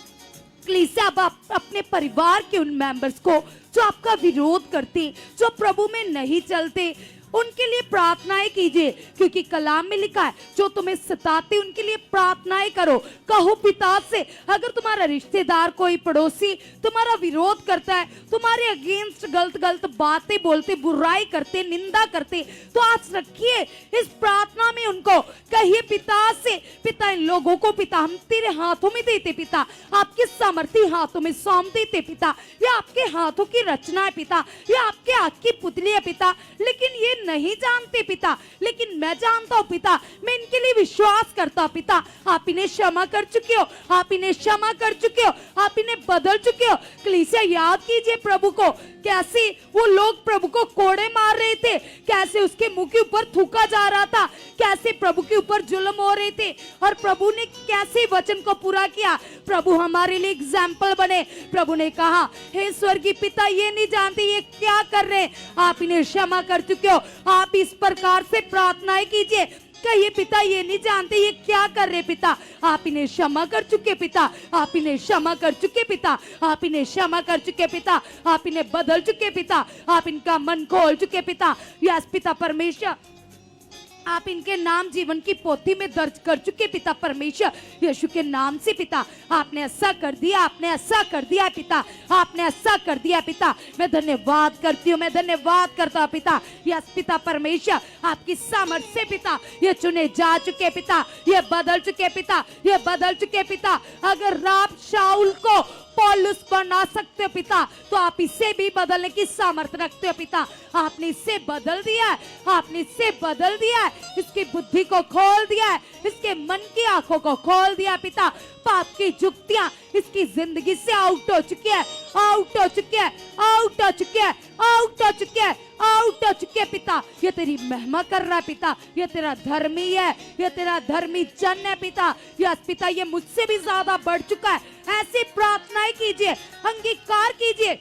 कलीसिया आप अपने परिवार के उन मेंबर्स को जो आपका विरोध करते, जो प्रभु में नहीं चलते, उनके लिए प्रार्थनाएं कीजिए, क्योंकि कलाम में लिखा है जो तुम्हें सताते उनके लिए प्रार्थनाएं करो। कहो पिता से, अगर तुम्हारा रिश्तेदार कोई पड़ोसी तुम्हारा विरोध करता है, तुम्हारे अगेंस्ट गलत गलत बातें बोलते, बुराई करते, निंदा करते, तो आज रखिए इस प्रार्थना में उनको, कहिए पिता से, पिता इन लोगों को पिता हम तेरे हाथों में देते पिता, आपके सामर्थी हाथों में सौंप देते पिता, ये आपके हाथों की रचना है पिता, ये आपके हाथ की पुतली है पिता, लेकिन ये नहीं जानते पिता, लेकिन मैं जानता हूँ पिता, मैं इनके लिए विश्वास करता हूँ पिता, आप इन्हें क्षमा कर चुके हो, आप इन्हें क्षमा कर चुके हो, आप इन्हें बदल चुके हो। कलीसिया याद कीजिए प्रभु को, कैसे वो लोग प्रभु को कोड़े मार रहे थे, कैसे उसके मुंह के ऊपर थूका जा रहा था, कैसे प्रभु के ऊपर जुल्म हो रहे थे, और प्रभु ने कैसे वचन को पूरा किया। प्रभु हमारे लिए एग्जाम्पल बने। प्रभु ने कहा, हे स्वर्गीय पिता, ये नहीं जानते ये क्या कर रहे हैं, आप इन्हें क्षमा कर चुके हो। आप इस प्रकार से प्रार्थनाएं कीजिए, कहिए पिता ये नहीं जानते ये क्या कर रहे पिता, आप इन्हें क्षमा कर चुके पिता, आप इन्हें क्षमा कर चुके पिता, आप इन्हें क्षमा कर चुके पिता, आप इन्हें बदल चुके पिता, आप इनका मन खोल चुके पिता। यस पिता परमेश्वर, आप इनके नाम जीवन की पोथी में दर्ज कर चुके पिता परमेश्वर, यीशु के नाम से पिता, आपने ऐसा कर दिया, आपने ऐसा कर दिया पिता, आपने ऐसा कर दिया पिता। मैं धन्यवाद करती हूँ, मैं धन्यवाद करता हूँ पिता। यस पिता परमेश्वर, आपकी सामर्थ्य से पिता ये चुने जा चुके पिता, ये बदल चुके पिता, ये बदल चुके पिता। अगर आप शाऊल को पौलुस बना सकते हो पिता, तो आप इसे भी बदलने की सामर्थ्य रखते हो पिता। आपने इसे बदल दिया है, आपने इसे बदल दिया है, इसकी बुद्धि को खोल दिया है, इसके मन की आंखों को खोल दिया पिता। पाप की जुक्तियां इसकी जिंदगी से आउट हो चुकी है, आउट हो चुकी है, आउट हो चुकी है, आउट हो चुकी है, आउट हो चुके पिता। ये तेरी महिमा कर रहा है पिता, ये तेरा धर्मी है, ये तेरा धर्मी जन है पिता। यस पिता, ये मुझसे भी ज्यादा बढ़ चुका है। ऐसी प्रार्थनाएं कीजिए, अंगीकार कीजिए,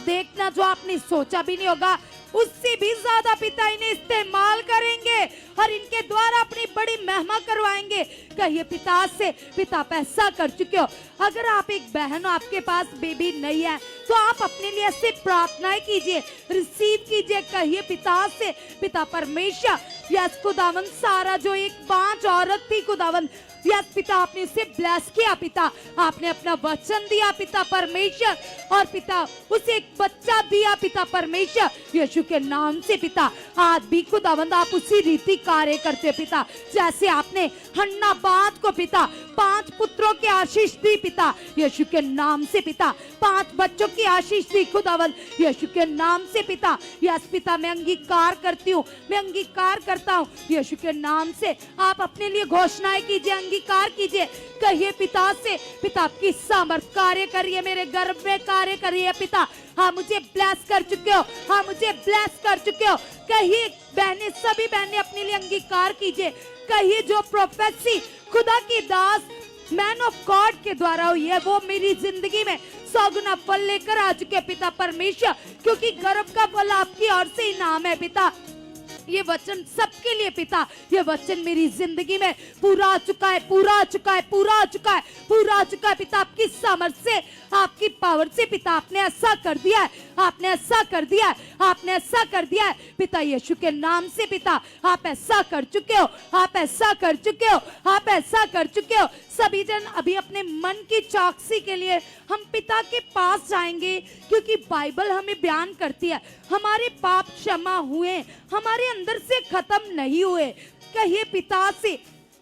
देखना जो आपने सोचा भी नहीं होगा उससे भी ज्यादा पिता इन्हें इस्तेमाल करेंगे और इनके द्वारा अपनी बड़ी महिमा करवाएंगे। कहिए पिता से, पिता आप ऐसा कर चुके हो। अगर आप एक बहन हो, आपके पास बेबी नहीं है, तो आप अपने लिए ऐसे प्रार्थनाएं कीजिए, रिसीव कीजिए। कहिए पिता से, पिता परमेश्वर, यस खुदावन, सारा जो एक 5 औरत थी खुदावन, यस पिता आपने उसे ब्लेस किया पिता, आपने अपना वचन दिया पिता परमेश्वर, और पिता उसे एक बच्चा दिया पिता परमेश्वर, यीशु के नाम से पिता। आज भी खुदावंद आप उसी रीति कार्य करते पिता, जैसे आपने हन्ना बात को पिता 5 पुत्रों की आशीष दी पिता, यीशु के नाम से पिता। 5 बच्चों की आशीष दी खुदावंद, यीशु के नाम से पिता। यस पिता, मैं अंगीकार करती हूँ, मैं अंगीकार करता हूँ यीशु के नाम से। आप अपने लिए घोषणाएं कीजिए, अंगीकार कीजिए। कहिए पिता से, पिता आपकी सामर्थ कार्य करिए, मेरे गर्भ में कार्य करिए पिता। हाँ, मुझे ब्लेस कर चुके हो, हाँ मुझे ब्लेस कर चुके हो। कहिए बहनें, सभी बहनें अपने लिए अंगीकार कीजिए। कहिए जो प्रोफेसी खुदा की दास मैन ऑफ गॉड के द्वारा हुई है, वो मेरी जिंदगी में 100 गुना फल लेकर आ चुके पिता परमेश्वर, क्योंकि गर्भ का फल आपकी ओर से इनाम है पिता। ये वचन सबके लिए पिता, ये वचन मेरी जिंदगी में पूरा आ चुका है, पूरा आ चुका है, पूरा आ चुका है, पूरा आ चुका है पिता। आपकी सामर्थ्य से, आपकी पावर से पिता आपने ऐसा कर दिया है, आपने ऐसा कर दिया है, आपने ऐसा कर दिया है पिता, यीशु के नाम से पिता। आप ऐसा कर चुके हो, आप ऐसा कर चुके हो, आप ऐसा कर चुके हो। सभी जन अभी अपने मन की चौकसी के लिए हम पिता के पास जाएंगे, क्योंकि बाइबल हमें बयान करती है हमारे पाप क्षमा हुए, हमारे अंदर से खत्म नहीं हुए। कहिए पिता से,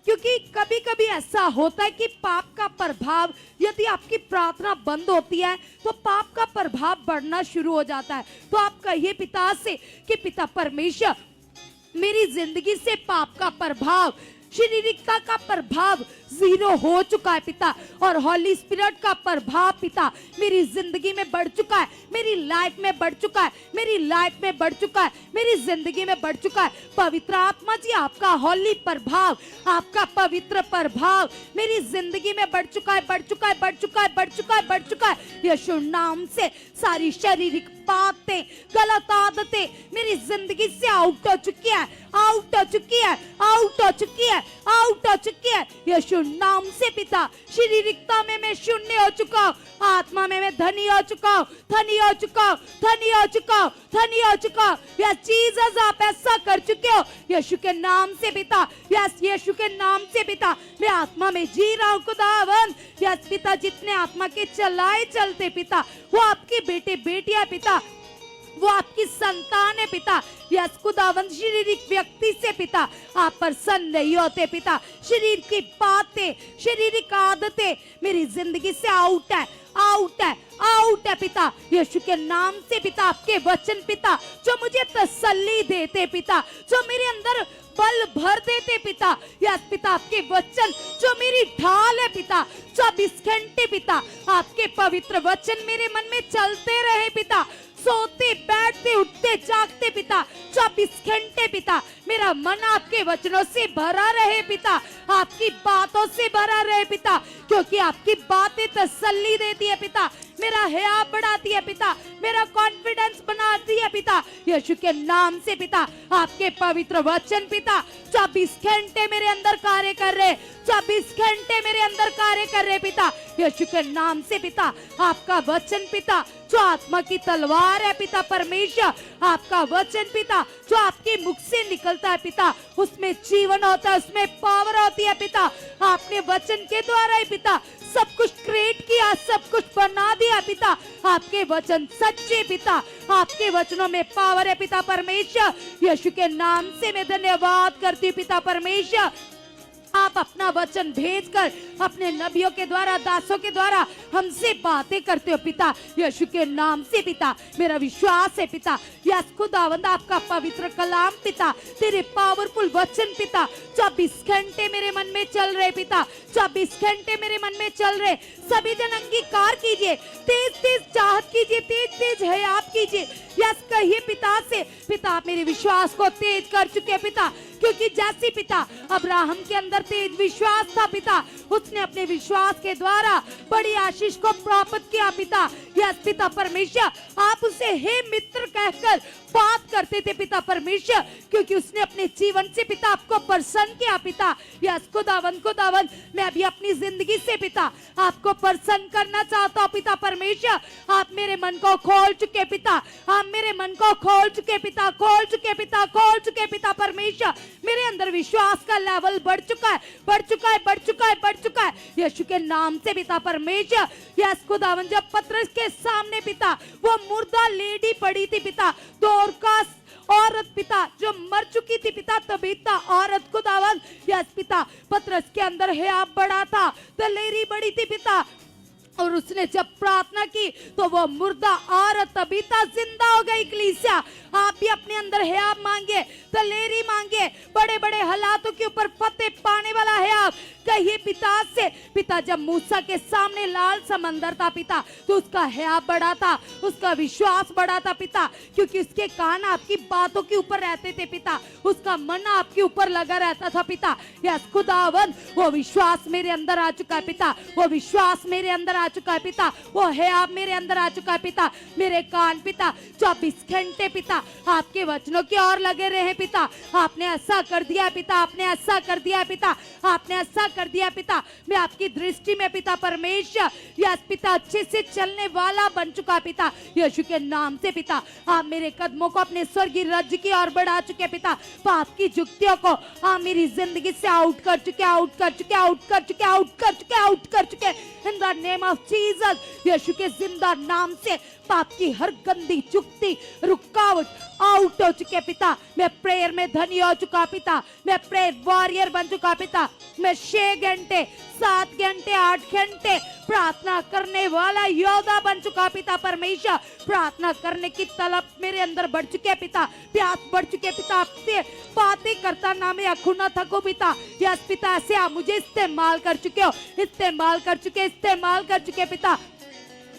क्योंकि कभी कभी ऐसा होता है कि पाप का प्रभाव, यदि आपकी प्रार्थना बंद होती है तो पाप का प्रभाव बढ़ना शुरू हो जाता है। तो आप कहिए पिता से कि पिता परमेश्वर, मेरी जिंदगी से पाप का प्रभाव, शारीरिकता का प्रभाव 0 हो चुका है पिता, और हॉली स्पिरिट का प्रभाव पिता मेरी जिंदगी में बढ़ चुका है, मेरी लाइफ में बढ़ चुका है, मेरी लाइफ में बढ़ चुका है, मेरी जिंदगी में बढ़ चुका है। पवित्र आत्मा जी, आपका हॉली प्रभाव, आपका पवित्र प्रभाव मेरी जिंदगी में बढ़ चुका है, बढ़ चुका है, बढ़ चुका है, बढ़ चुका है, बढ़ चुका है। यीशु नाम से सारी शारीरिक बातें, गलत आदतें मेरी जिंदगी से आउट हो चुकी है, आउट हो चुकी है, आउट हो चुकी है, आउट हो चुकी है। यीशु नाम से पिता शारीरिकता में मैं शून्य हो चुका हूँ, आत्मा में मैं धनी हो चुका हूँ, धनी हो चुका हूँ, धनी हो चुका हूँ, धनी हो चुका हूँ। यस जीसस आप ऐसा कर चुके हो यीशु के नाम से पिता। यस यीशु के नाम से पिता मैं आत्मा में जी रहा हूँ खुदावन। यस पिता जितने आत्मा के चलाए चलते पिता वो आपके बेटे बेटियां पिता, वो आपकी संतान है पिता। यस खुदावंद शारीरिक व्यक्ति से पिता आप प्रसन्न नहीं होते पिता। शरीर की बातें शारीरिक आदतें मेरी जिंदगी से आउट है, आउट है, आउट है पिता। यीशु के नाम से पिता आपके वचन पिता जो मुझे तसल्ली देते पिता, जो मेरे अंदर बल भर देते पिता। यस पिता आपके वचन जो मेरी ढाल है पिता, 24 घंटे पिता आपके पवित्र वचन मेरे मन में चलते रहे पिता। सोते बैठते उठते जागते पिता 24 घंटे पिता मेरा मन आपके वचनों से भरा रहे पिता, आपकी बातों से भरा रहे पिता, क्योंकि आपकी बातें तसल्ली देती है पिता, मेरा हया बढ़ाती है पिता, मेरा कॉन्फिडेंस बनाती है पिता। यीशु के नाम से पिता आपके पवित्र वचन पिता 24 घंटे मेरे अंदर कार्य कर रहे, 24 घंटे मेरे अंदर कार्य कर रहे पिता। यीशु के नाम से पिता आपका वचन पिता जो आत्मा की तलवार है पिता परमेश्वर, आपका वचन पिता जो आपके मुख से निकलता है पिता उसमें जीवन होता है, उसमें पावर होती है पिता। आपने वचन के द्वारा ही पिता सब कुछ क्रिएट किया, सब कुछ बना दिया पिता। आपके वचन सच्चे पिता, आपके वचनों में पावर है पिता परमेश्वर। यीशु के नाम से मैं धन्यवाद करती हूँ पिता परमेश्वर। आप अपना वचन भेजकर अपने नबियों के द्वारा दासों के द्वारा हमसे बातें करते हो पिता। यीशु के नाम से पिता मेरा विश्वास है पिता। यस खुदावंद आपका पवित्र कलाम पिता, तेरे पावरफुल वचन पिता 24 घंटे मेरे मन में चल रहे पिता, 24 घंटे मेरे मन में चल रहे। सभी जन अंगीकार कीजिए, तेज तेज चाहत कीजिए, तेज तेज हयात कीजिए। यस कहिए पिता से, पिता आप मेरे विश्वास को तेज कर चुके पिता, क्योंकि जैसे पिता अब्राहम के अंदर तेज विश्वास था पिता, उसने अपने विश्वास के द्वारा बड़ी आशीष को प्राप्त किया पिता। यस पिता परमेश्वर आप उसे हे मित्र कहकर बात करते थे पिता परमेश्वर, क्योंकि उसने अपने जीवन से पिता आपको प्रसन्न किया पिता। यस खुदावन खुदावन मैं अभी अपनी जिंदगी से पिता आपको प्रसन्न करना चाहता हूँ पिता परमेश्वर। आप मेरे मन को खोल चुके पिता, आप मेरे मन को खोल चुके पिता, खोल चुके पिता, खोल चुके पिता परमेश्वर। मेरे अंदर विश्वास का लेवल बढ़ चुका है, बढ़ चुका है, बढ़ चुका है, बढ़ चुका है यीशु के नाम से पिता परमेश्वर। यस खुदावन जब पतरस के सामने पिता वो मुर्दा लेडी पड़ी थी पिता, दोरकास औरत पिता जो मर चुकी थी पिता, तबीता औरत खुदावन। यस पिता पतरस के अंदर हया बड़ा था, दलेरी बड़ी थी पिता, और उसने जब प्रार्थना की तो वो मुर्दा औरत तबीता जिंदा हो गई। कलीसिया आप भी अपने अंदर हया मांगे, दलेरी मांगे, बड़े बड़े हालातों के ऊपर फतेह पाने वाला हया कहिए पिता से। पिता जब मूसा के सामने लाल समंदर था पिता तो उसका हया बड़ा था, उसका विश्वास बड़ा था पिता, क्योंकि उसके कान आपकी बातों के ऊपर रहते थे पिता, उसका मन आपके ऊपर लगा रहता था पिता। यस खुदावन वो विश्वास मेरे अंदर आ चुका है पिता, वो विश्वास मेरे अंदर आ चुका है पिता, वो हया मेरे अंदर आ चुका है पिता। मेरे कान पिता 24 घंटे पिता आपके वचनों की ओर लगे रहे पिता। आपने ऐसा कर दिया पिता, आपने ऐसा कर दिया पिता, आपने ऐसा कर दिया पिता। मैं आपकी दृष्टि में पिता परमेश्वर यस पिता अच्छे से चलने वाला बन चुका पिता यीशु के नाम से पिता। आप मेरे कदमों को अपने स्वर्गीय राज्य की ओर बढ़ा चुके पिता, पाप की जुक्तियों को आप मेरी जिंदगी से आउट कर चुके, आउट कर चुके, आउट कर चुके, आउट कर चुके, आउट कर चुके in the name of Jesus. यीशु के जिंदा नाम से पाप की हर गंदी जुक्ति रुकावट आउट हो चुके पिता। मैं प्रेयर में धनी हो चुका पिता, मैं प्रेयर वॉरियर बन चुका पिता। मैं 6 घंटे 7 घंटे 8 घंटे प्रार्थना करने वाला योद्धा बन चुका पिता परमेश्वर। प्रार्थना करने की तलब मेरे अंदर बढ़ चुके पिता, प्यास बढ़ चुके पिता। आपसे बातें करता ना मैं अखू ना थकू पिता। यस पिता ऐसे आप मुझे इस्तेमाल कर चुके हो, इस्तेमाल कर चुके, इस्तेमाल कर चुके पिता।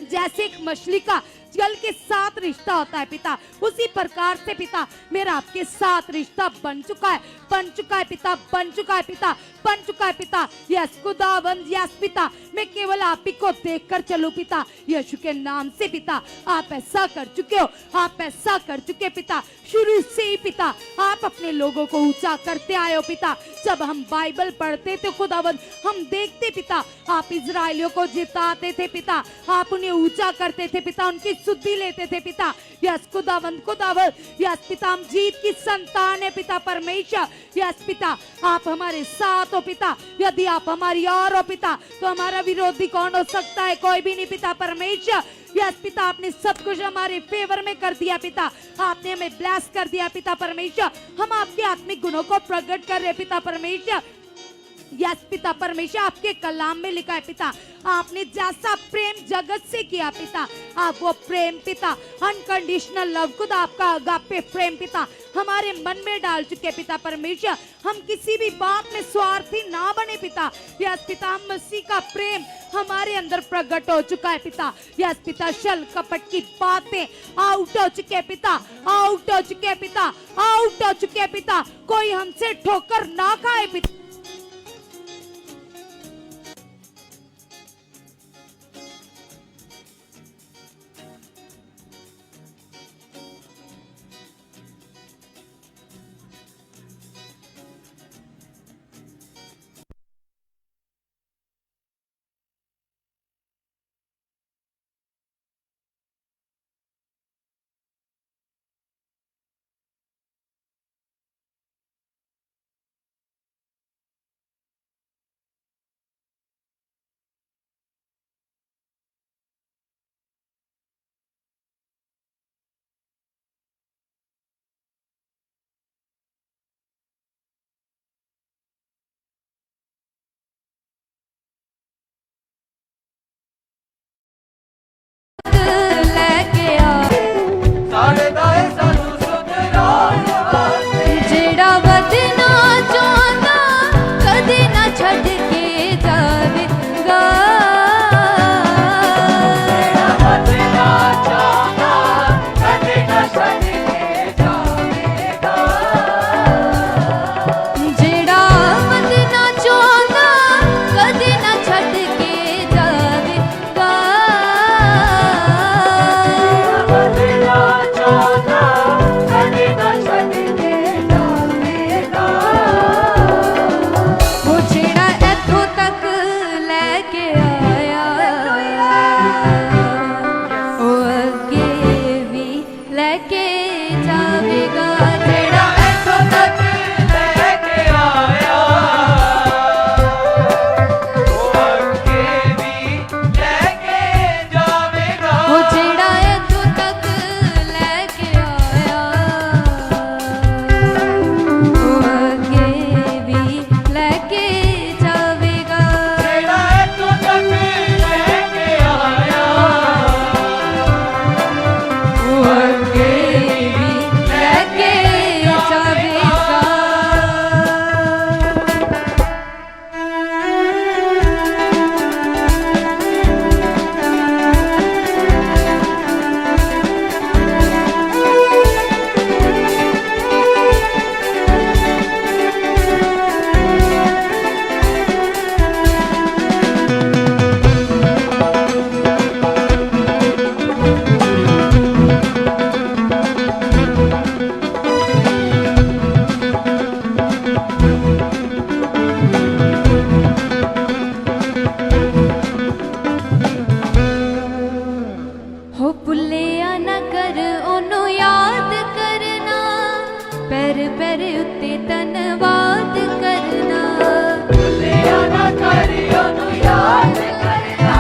जैसे एक मछली का जल के साथ रिश्ता होता है पिता, उसी प्रकार से पिता मेरा आपके साथ रिश्ता बन चुका है, बन चुका है पिता, बन चुका है पिता। बन चुका है पिता। यस खुदावंद, यस पिता, मैं केवल आप ही को देखकर चलूं पिता, यीशु के नाम से पिता। आप ऐसा कर चुके हो, आप ऐसा कर चुके पिता, शुरू से ही पिता आप अपने लोगों को ऊंचा करते आए हो पिता। जब हम बाइबल पढ़ते थे खुदावंद, हम देखते पिता आप इजराइलियों को जिताते थे पिता, आप उन्हें ऊंचा करते थे पिता, उनकी सुधि लेते थे पिता। यस खुदावंद, खुदावंद, यस पिता, हम जीत की संतान है पिता परमेश्वर। यस पिता, आप हमारे साथ हो पिता, यदि आप हमारी ओर हो पिता तो हमारा विरोधी कौन हो सकता है? कोई भी नहीं पिता परमेश्वर। यस पिता, आपने सब कुछ हमारे फेवर में कर दिया पिता, आपने हमें ब्लेस कर दिया पिता परमेश्वर। हम आपके आत्मिक गुणों को प्रकट कर रहे पिता परमेश्वर। यस पिता परमेश्वर, आपके कलाम में लिखा है पिता, आपने जैसा प्रेम जगत से किया पिता, आप वो प्रेम पिता, अनकंडीशनल लव, खुद आपका अगापे प्रेम पिता हमारे मन में डाल चुके पिता परमेश्वर। हम किसी भी बात में स्वार्थी ना बने पिता। यस पिता, हम मसीह का प्रेम हमारे अंदर प्रकट हो चुका है पिता। यस पिता, छल कपट की बातें आउट हो चुके पिता, आउट हो चुके पिता, आउट हो चुके पिता। कोई हमसे ठोकर ना खाए पिता। सारे दाए सानू सुधराउण वास्ते, जेड़ा बदना चाहता कदे ना छड़ के जावेगा, तेरा बदला चाहता कदे न छड़ के जावेगा। जेड़ा बदना चाहता कदे ना छड़ के जावेगा, बदला चाहता कदे न छड़ के जावेगा। वो जेड़ा इथों तक लेके आया वो अगे भी लेके जावेगा। तेरा इथों तक लेके आया, वो अगे भी लेके जावेगा। वो जेड़ा इथों तक लेके आया वो अगे भी लेके जावेगा। तेरा इथों तक लेके आया, वो अगे भी लेके जावेगा। हो भुल्लिया न कर ओनू याद करना, पैर पैर उत्ते धन्नवाद करना। लिया ना करियो नु याद करना।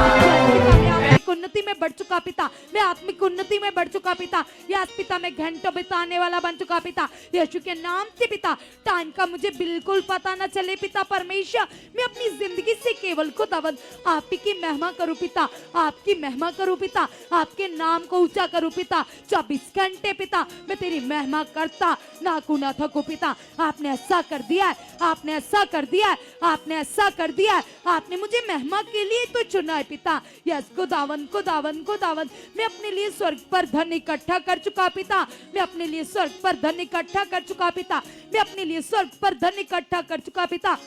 आत्मिक उन्नति में बढ़ चुका पिता, मैं आत्मिक उन्नति में बढ़ चुका पिता। यस पिता, मैं घंटों बिताने वाला बन चुका पिता, यीशु के नाम से पिता। टाइम का मुझे बिल्कुल पता न चले पिता परमेश्वर। मैं अपनी जिंदगी से केवल खुदावंद आप ही की महिमा करूं पिता, आपकी महिमा करूं पिता, आपके नाम को ऊंचा करूं पिता। 24 घंटे पिता मैं तेरी महिमा करता ना कुना थकूं पिता। आपने ऐसा कर दिया है, आपने ऐसा कर दिया है, आपने ऐसा कर दिया है। आपने मुझे महिमा के लिए तो चुना है पिता। यस खुदावंद, खुदावंद, खुदावंद, मैं अपने लिए स्वर्ग पर धन इकट्ठा कर चुका पिता, मैं अपने लिए स्वर्ग पर धन इकट्ठा कर चुका पिता, मैं अपने लिए स्वर्ग पर धन इकट्ठा कर चुका पिता।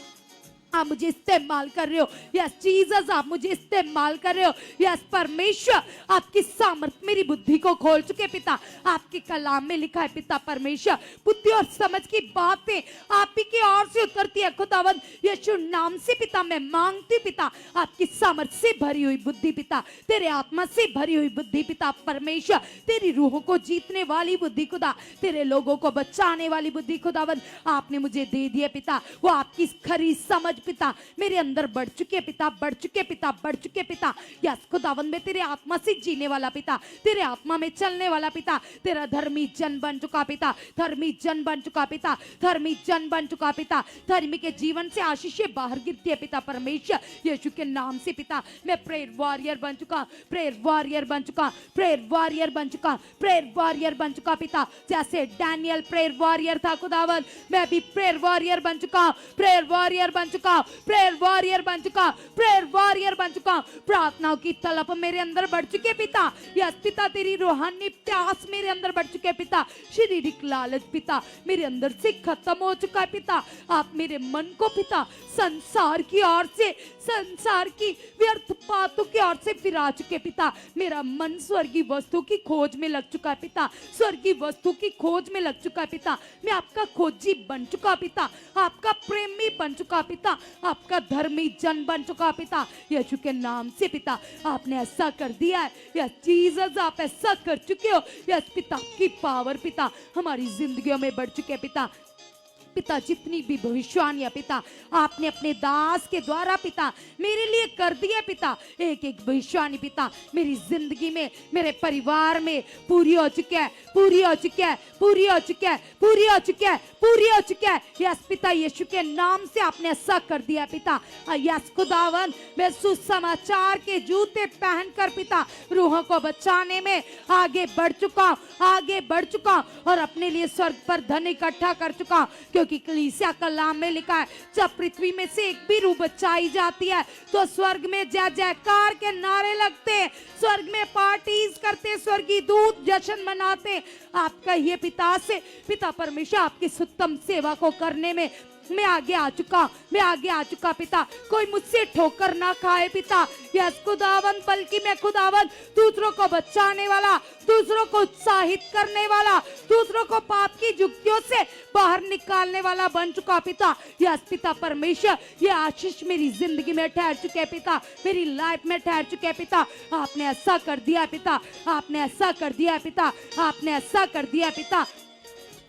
आप मुझे इस्तेमाल कर रहे हो। यस जीसस, आप मुझे इस्तेमाल कर रहे हो। यस परमेश्वर, आपकी सामर्थ मेरी बुद्धि को खोल चुके पिता। आपके कलाम में लिखा है पिता परमेश्वर, बुद्धि और समझ की बातें आप ही की ओर से उतरती है खुदावंद। यीशु नाम से पिता मैं मांगती हूं पिता, आपकी सामर्थ से भरी हुई बुद्धि पिता, तेरे आत्मा से भरी हुई बुद्धि पिता परमेश्वर, तेरी रूहों को जीतने वाली बुद्धि खुदा, तेरे लोगों को बचाने वाली बुद्धि खुदावंद आपने मुझे दे दी है पिता। वो आपकी खरी समझ पिता मेरे अंदर बढ़ चुके पिता, बढ़ चुके पिता, बढ़ चुके पिता। यस खुदावंद मैं तेरे आत्मा से जीने वाला पिता, तेरे आत्मा में चलने वाला पिता, तेरा धर्मी जन बन चुका पिता, धर्मी जन बन चुका पिता, धर्मी जन बन चुका पिता। धर्मी के जीवन से आशीषें बाहर गिरती है पिता परमेश्वर यीशु के नाम से पिता। मैं प्रेयर वॉरियर बन चुका, प्रेयर वॉरियर बन चुका, प्रेयर वॉरियर बन चुका, प्रेयर वॉरियर बन चुका पिता। जैसे डैनियल प्रेयर वॉरियर था खुदावंद, मैं भी प्रेयर वॉरियर बन चुका, प्रेयर वॉरियर बन चुका, प्रेयर वॉरियर बन चुका, प्रेयर वॉरियर बन चुका। प्रार्थनाओं की तलब मेरे अंदर बढ़ चुके पिता। यस पिता, तेरी रूहानी प्यास मेरे अंदर बढ़ चुके पिता। शारीरिक लालच पिता मेरे अंदर से खत्म हो चुका है पिता। आप मेरे मन को पिता संसार की ओर से, संसार की व्यर्थ बातों की ओर से फिरा चुके पिता। मेरा मन स्वर्गीय वस्तु की खोज में लग चुका है पिता, स्वर्गीय वस्तु की खोज में लग चुका है पिता। मैं आपका खोजी बन चुका पिता, आपका प्रेमी बन चुका पिता, आपका धर्मी जन बन चुका पिता यीशु के नाम से पिता। आपने ऐसा कर दिया है। यस जीसस, आप ऐसा कर चुके हो। यस पिता की पावर पिता हमारी जिंदगियों में बढ़ चुके पिता। पिता जितनी भी भविष्यवाणियां पिता आपने अपने दास के द्वारा पिता मेरे लिए कर दिया पिता, एक एक भविष्यवाणी पिता मेरी जिंदगी में, मेरे परिवार में पूरी हो चुकी है, पूरी हो चुकी है, पूरी हो चुकी है, पूरी हो चुकी है, पूरी हो चुकी है। यस पिता यीशु के नाम से आपने ऐसा कर दिया पिता। यस खुदावन, मैं सुसमाचार के जूते पहनकर पिता रूहों को बचाने में आगे बढ़ चुका, आगे बढ़ चुका और अपने लिए स्वर्ग पर धन इकट्ठा कर चुका। क्योंकि कलीसिया कलाम में लिखा है, जब पृथ्वी में से एक भी रूह बचाई जाती है तो स्वर्ग में जय जयकार के नारे लगते, स्वर्ग में पार्टीज करते, स्वर्गीय दूत जश्न मनाते। आप कहिए पिता से, पिता परमेश्वर आपकी उत्तम सेवा को करने में मैं आगे आ चुका, मैं आगे आ चुका पिता। कोई मुझसे ठोकर ना खाए पिता। यस खुदावन, बल्कि मैं खुदावन दूसरों को बचाने वाला, दूसरों को उत्साहित करने वाला, दूसरों को पाप की युक्तियों से बाहर निकालने वाला बन चुका पिता। यस पिता परमेश्वर, ये आशीष मेरी जिंदगी में ठहर चुके पिता, मेरी लाइफ में ठहर चुके पिता। आपने ऐसा कर दिया पिता, आपने ऐसा कर दिया पिता, आपने ऐसा कर दिया पिता।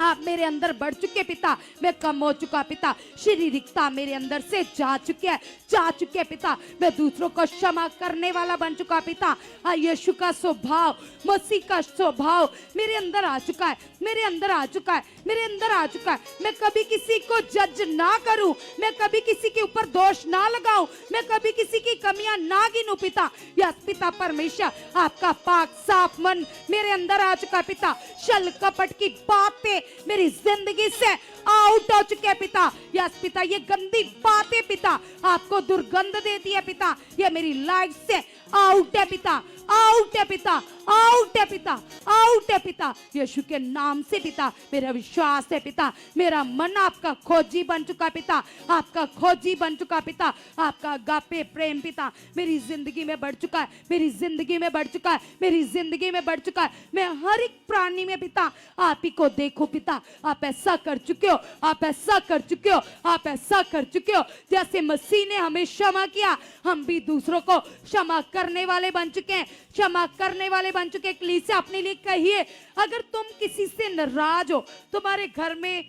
आप मेरे अंदर बढ़ चुके पिता, मैं कम हो चुका पिता, शारीरिकता मेरे अंदर से जा चुके, जा चुके पिता। मैं दूसरों को क्षमा करने वाला बन चुका पिता। यीशु का स्वभाव, मसीह का स्वभाव मेरे अंदर आ चुका है, मेरे अंदर आ चुका है, मेरे अंदर आ चुका है। मैं कभी किसी को जज ना करूं, मैं कभी किसी के ऊपर दोष ना लगाऊं, मैं कभी किसी की कमियां ना गिनूं पिता। यस पिता परमेश्वर, आपका पाक साफ मन मेरे अंदर आ चुका पिता। छल कपट की बातें मेरी जिंदगी से आउट हो चुके पिता। यस पिता, ये गंदी बातें पिता आपको दुर्गंध देती है पिता, ये मेरी लाइफ से आउट है पिता, आउट है पिता, आउट है पिता, आउट है पिता। यीशु के नाम से पिता मेरा विश्वास है पिता, मेरा मन आपका खोजी बन चुका पिता, आपका खोजी बन चुका पिता। आपका अगापे प्रेम पिता मेरी जिंदगी में बढ़ चुका है, मेरी जिंदगी में बढ़ चुका है, मेरी जिंदगी में बढ़ चुका है। मैं हर एक प्राणी में पिता आप ही को देखो पिता। आप ऐसा कर चुके हो, आप ऐसा कर चुके हो, आप ऐसा कर चुके हो। जैसे मसीह ने हमें क्षमा किया, हम भी दूसरों को क्षमा करने वाले बन चुके हैं, क्षमा करने वाले बन चुके। कलीसिया अपने लिए कहिए, अगर तुम किसी से नाराज हो, तुम्हारे घर में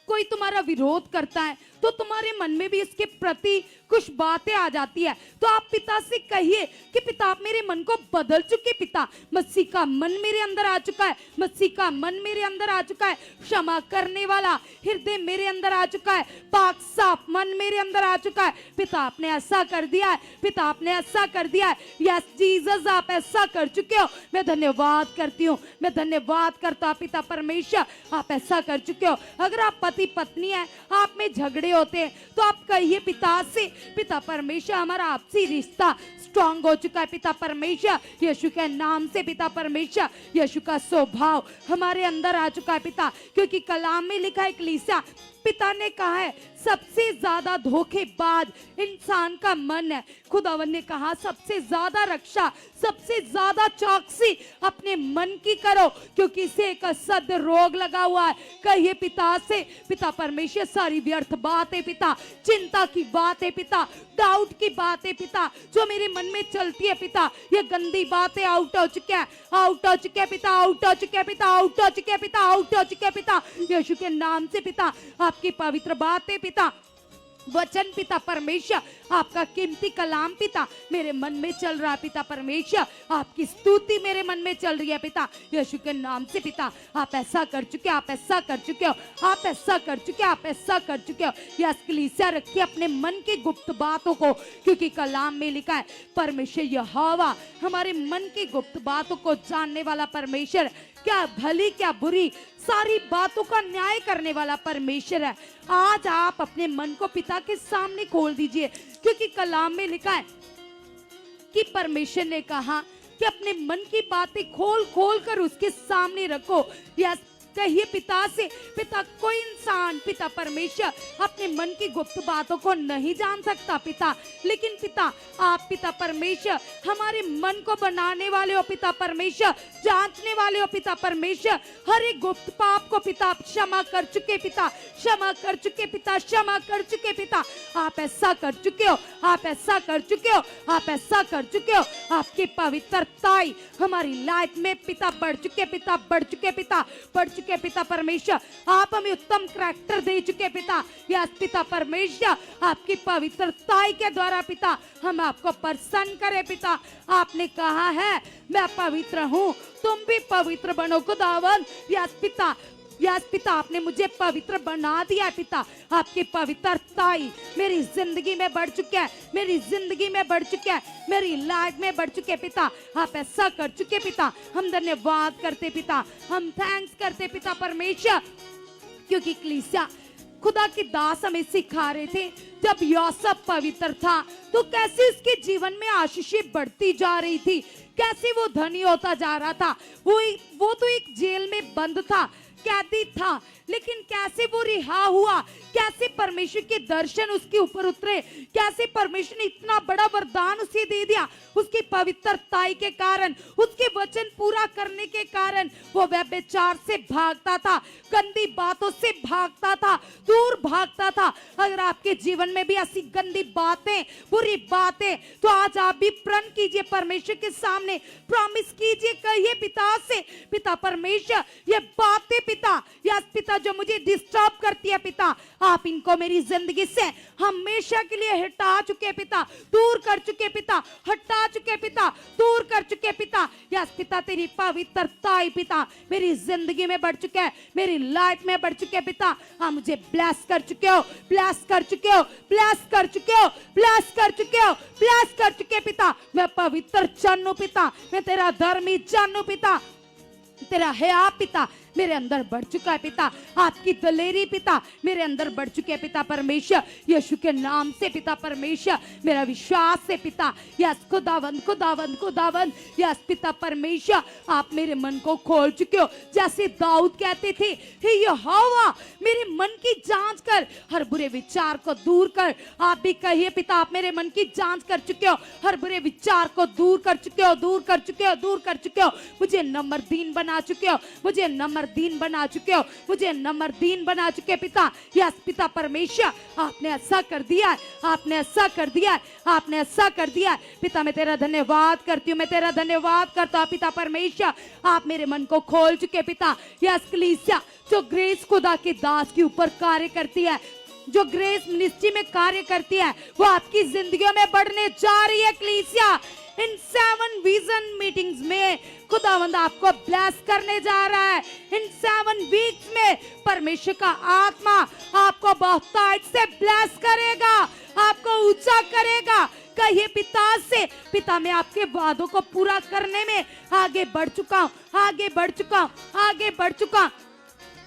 कोई तुम्हारा विरोध करता है तो तुम्हारे मन में भी इसके प्रति कुछ बातें आ जाती है, तो आप पिता से कहिए कि पिता आप मेरे मन को बदल चुके पिता। मसीह का मन मेरे अंदर आ चुका है, मसीह का मन मेरे अंदर आ चुका है। क्षमा करने वाला हृदय मेरे अंदर आ चुका है, पाक साफ मन मेरे अंदर आ चुका है। पिता आपने ऐसा कर दिया है, पिता आपने ऐसा कर दिया है। यस जीसस, आप ऐसा कर चुके हो। मैं धन्यवाद करती हूँ, मैं धन्यवाद करता हूँ पिता परमेश्वर, आप ऐसा कर चुके हो। अगर आप पति पत्नी है, आप में झगड़े खड़े होते हैं। तो आप कहिए पिता से, पिता परमेश्वर हमारा आपसी रिश्ता स्ट्रांग हो चुका है पिता परमेश्वर, यीशु के नाम से पिता परमेश्वर, यीशु का स्वभाव हमारे अंदर आ चुका है पिता, क्योंकि कलाम में लिखा है कलीसिया, पिता ने कहा है सबसे ज्यादा धोखेबाज इंसान का मन है। खुदावन ने कहा सबसे ज्यादा रक्षा, सबसे ज्यादा चौकसी अपने मन की करो, क्योंकि इसे एक असद रोग लगा हुआ है। कहिए पिता से, पिता परमेश्वर सारी व्यर्थ बात है पिता, चिंता की बात है पिता, डाउट की बात है पिता, जो मेरे मन में चलती है पिता, ये गंदी बातें आउट हो चुके हैं, आउट हो चुके हैं पिता, आउट हो चुके हैं पिता, आउट हो चुके हैं पिता, आउट हो चुके हैं पिता, यीशु के नाम से पिता। आपकी पवित्र बातें पिता, वचन पिता परमेश्वर, आपका कीमती कलाम पिता मेरे मन में चल रहा है पिता परमेश्वर, आपकी स्तुति मेरे मन में चल रही है पिता, यीशु के नाम से पिता। आप ऐसा कर चुके, आप ऐसा कर चुके हो, आप ऐसा कर चुके, आप ऐसा कर चुके हो। यह कलीसिया रखिए अपने मन की गुप्त बातों को, क्योंकि कलाम में लिखा है परमेश्वर यहोवा हमारे मन की गुप्त बातों को जानने वाला परमेश्वर, क्या भली क्या बुरी सारी बातों का न्याय करने वाला परमेश्वर है। आज आप अपने मन को पिता के सामने खोल दीजिए, क्योंकि कलाम में लिखा है कि परमेश्वर ने कहा कि अपने मन की बातें खोल खोल कर उसके सामने रखो। या कहिए पिता से, पिता कोई इंसान पिता परमेश्वर अपने मन की गुप्त बातों को नहीं जान सकता पिता, लेकिन पिता आप पिता परमेश्वर हमारे मन को बनाने वाले हो पिता परमेश्वर, जांचने वाले हो पिता परमेश्वर, हर एक गुप्त पाप को पिता आप क्षमा कर चुके पिता, क्षमा कर चुके पिता, क्षमा कर चुके पिता। आप ऐसा कर चुके हो, आप ऐसा कर चुके हो, आप ऐसा कर चुके हो। आपकी पवित्रताई हमारी लाइफ में पिता बढ़ चुके पिता, बढ़ चुके पिता, बढ़ चुके पिता परमेश्वर। आप हमें उत्तम करैक्टर दे चुके पिता, यस पिता परमेश्वर, आपकी पवित्रताई के द्वारा पिता हम आपको प्रसन्न करें पिता। आपने कहा है मैं पवित्र हूँ, तुम भी पवित्र बनो खुदावन, यस पिता, यस पिता आपने मुझे पवित्र बना दिया है पिता। आपकी पवित्रताई मेरी जिंदगी में बढ़ चुकी है, मेरी जिंदगी में बढ़ चुकी है, मेरी लाइफ में बढ़ चुके पिता। आप ऐसा कर चुके पिता, हम धन्यवाद करते पिता, हम थैंक्स करते पिता परमेश्वर, क्योंकि कलीसिया खुदा के दास हमें सिखा रहे थे जब यूसुफ पवित्र था तो कैसे उसके जीवन में आशीषें बढ़ती जा रही थी, कैसे वो धनी होता जा रहा था। वो तो एक जेल में बंद था, कैदी था, लेकिन कैसे वो रिहा हुआ, कैसे परमेश्वर के दर्शन उसके ऊपर उतरे, कैसे परमेश्वर ने इतना बड़ा वरदान उसे दे दिया। उसकी पवित्रताई के कारण, उसके वचन पूरा करने के कारण वो व्यभिचार से भागता था, गंदी बातों से भागता था, दूर भागता था। अगर आपके जीवन में भी ऐसी गंदी बातें, बुरी बातें, तो आज आप भी प्रण कीजिए परमेश्वर के सामने, प्रॉमिस कीजिए, कहिए पिता से, पिता परमेश्वर ये बातें पिता, यस पिता जो मुझे डिस्टर्ब करती है पिता, आप इनको मेरी जिंदगी से हमेशा के लिए हटा चुके पिता, दूर कर चुके पिता, हटा चुके पिता, दूर कर चुके पिता। यस पिता तेरी पवित्रताई पिता मेरी जिंदगी में बढ़ चुके है, मेरी लाइफ में बढ़ चुके पिता। आप मुझे ब्लेस कर चुके हो, ब्लेस कर चुके हो, ब्लेस कर चुके हो, ब्लेस कर चुके हो, ब्लेस कर चुके पिता। मैं पवित्र जानू पिता, मैं तेरा धर्मी जानू पिता, तेरा है आप पिता मेरे अंदर बढ़ चुका है पिता, आपकी दलेरी पिता मेरे अंदर बढ़ चुके हैं पिता परमेश्वर, यीशु के नाम से पिता परमेश्वर। मेरा विश्वास है पिता, यस खुदावंद खुदावंद खुदावंद, यस पिता परमेश्वर आप मेरे मन को खोल चुके हो। जैसे दाऊद कहते थे, हे यहोवा मेरे मन की जांच कर, हर बुरे विचार को दूर कर। आप भी कहिए पिता आप मेरे मन की जांच कर चुके हो, हर बुरे विचार को दूर कर चुके हो, दूर कर चुके हो, दूर कर चुके हो। मुझे नम्रदीन बना चुके हो, मुझे नम्रदीन बना चुके हो, मुझे नम्रदीन बना चुके पिता। यस पिता परमेश्वर आपने ऐसा कर दिया है, आपने ऐसा कर दिया है, आपने ऐसा कर दिया है पिता। मैं तेरा धन्यवाद करती हूँ, मैं तेरा धन्यवाद करता हूँ पिता परमेश्वर, आप मेरे मन को खोल चुके पिता। यस कलीसिया जो ग्रेस खुदा के दास के ऊपर कार्य करती है, जो ग्रेस मिनिस्ट्री में कार्य करती है, वो आपकी जिंदगियों में बढ़ने जा रही है कलीसिया। इन 7 विजन मीटिंग्स में खुदावंद आपको ब्लेस करने जा रहा है। इन 7 वीक्स में परमेश्वर का आत्मा आपको बहुतायत से ब्लेस करेगा, आपको ऊंचा करेगा। कहिए पिता से, पिता मैं आपके वादों को पूरा करने में आगे बढ़ चुका हूँ, आगे बढ़ चुका हूँ, आगे बढ़ चुका।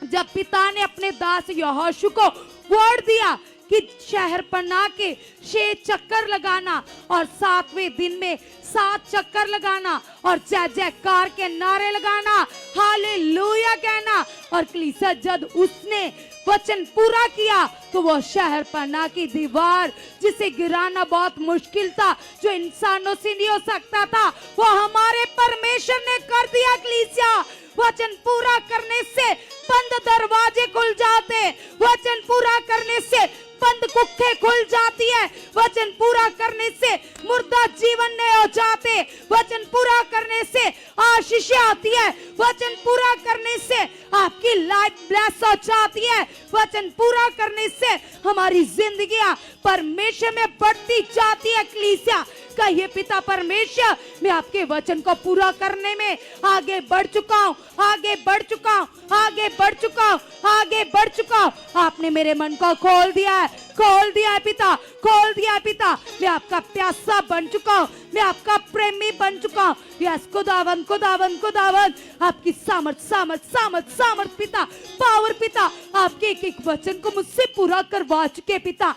जब पिता ने अपने दास यहोशू को वर्ड दिया कि शहर बना के 6 चक्कर लगाना और 7वें दिन में 7 चक्कर लगाना और जय जयकार के नारे लगाना, हालेलुया कहना। और कलीसिया जब उसने वचन पूरा किया तो वो शहर पन्ना की दीवार जिसे गिराना बहुत मुश्किल था, जो इंसानों से नहीं हो सकता था, वो हमारे परमेश्वर ने कर दिया। कलीसिया वचन पूरा करने से बंद दरवाजे खुल जाते, वचन पूरा करने से बंद कुखें खुल जाती है, वचन पूरा करने से मुर्दा जीवन नए हो जाते, वचन पूरा करने से आशीष आती है, वचन पूरा करने से आपकी लाइफ ब्लेस हो जाती है, वचन पूरा करने से हमारी जिंदगियां परमेश्वर में बढ़ती जाती है। कलीसिया कहिए, पिता परमेश्वर, मैं आपके वचन को पूरा करने में आगे बढ़ चुका हूँ, आगे बढ़ चुका हूँ, आगे बढ़ चुका हूँ, आगे बढ़ चुका हूँ। आपने मेरे मन को खोल दिया है, खोल दिया है पिता, खोल दिया है पिता। मैं आपका प्यासा बन चुका हूँ, मैं आपका प्रेमी बन चुका हूँ। यस खुदावन, खुदावन, खुदावन, आपकी सामर्थ, सामर्थ, सामर्थ, सामर्थ पिता, पावर पिता, आपके एक एक वचन को मुझसे पूरा करवा चुके पिता।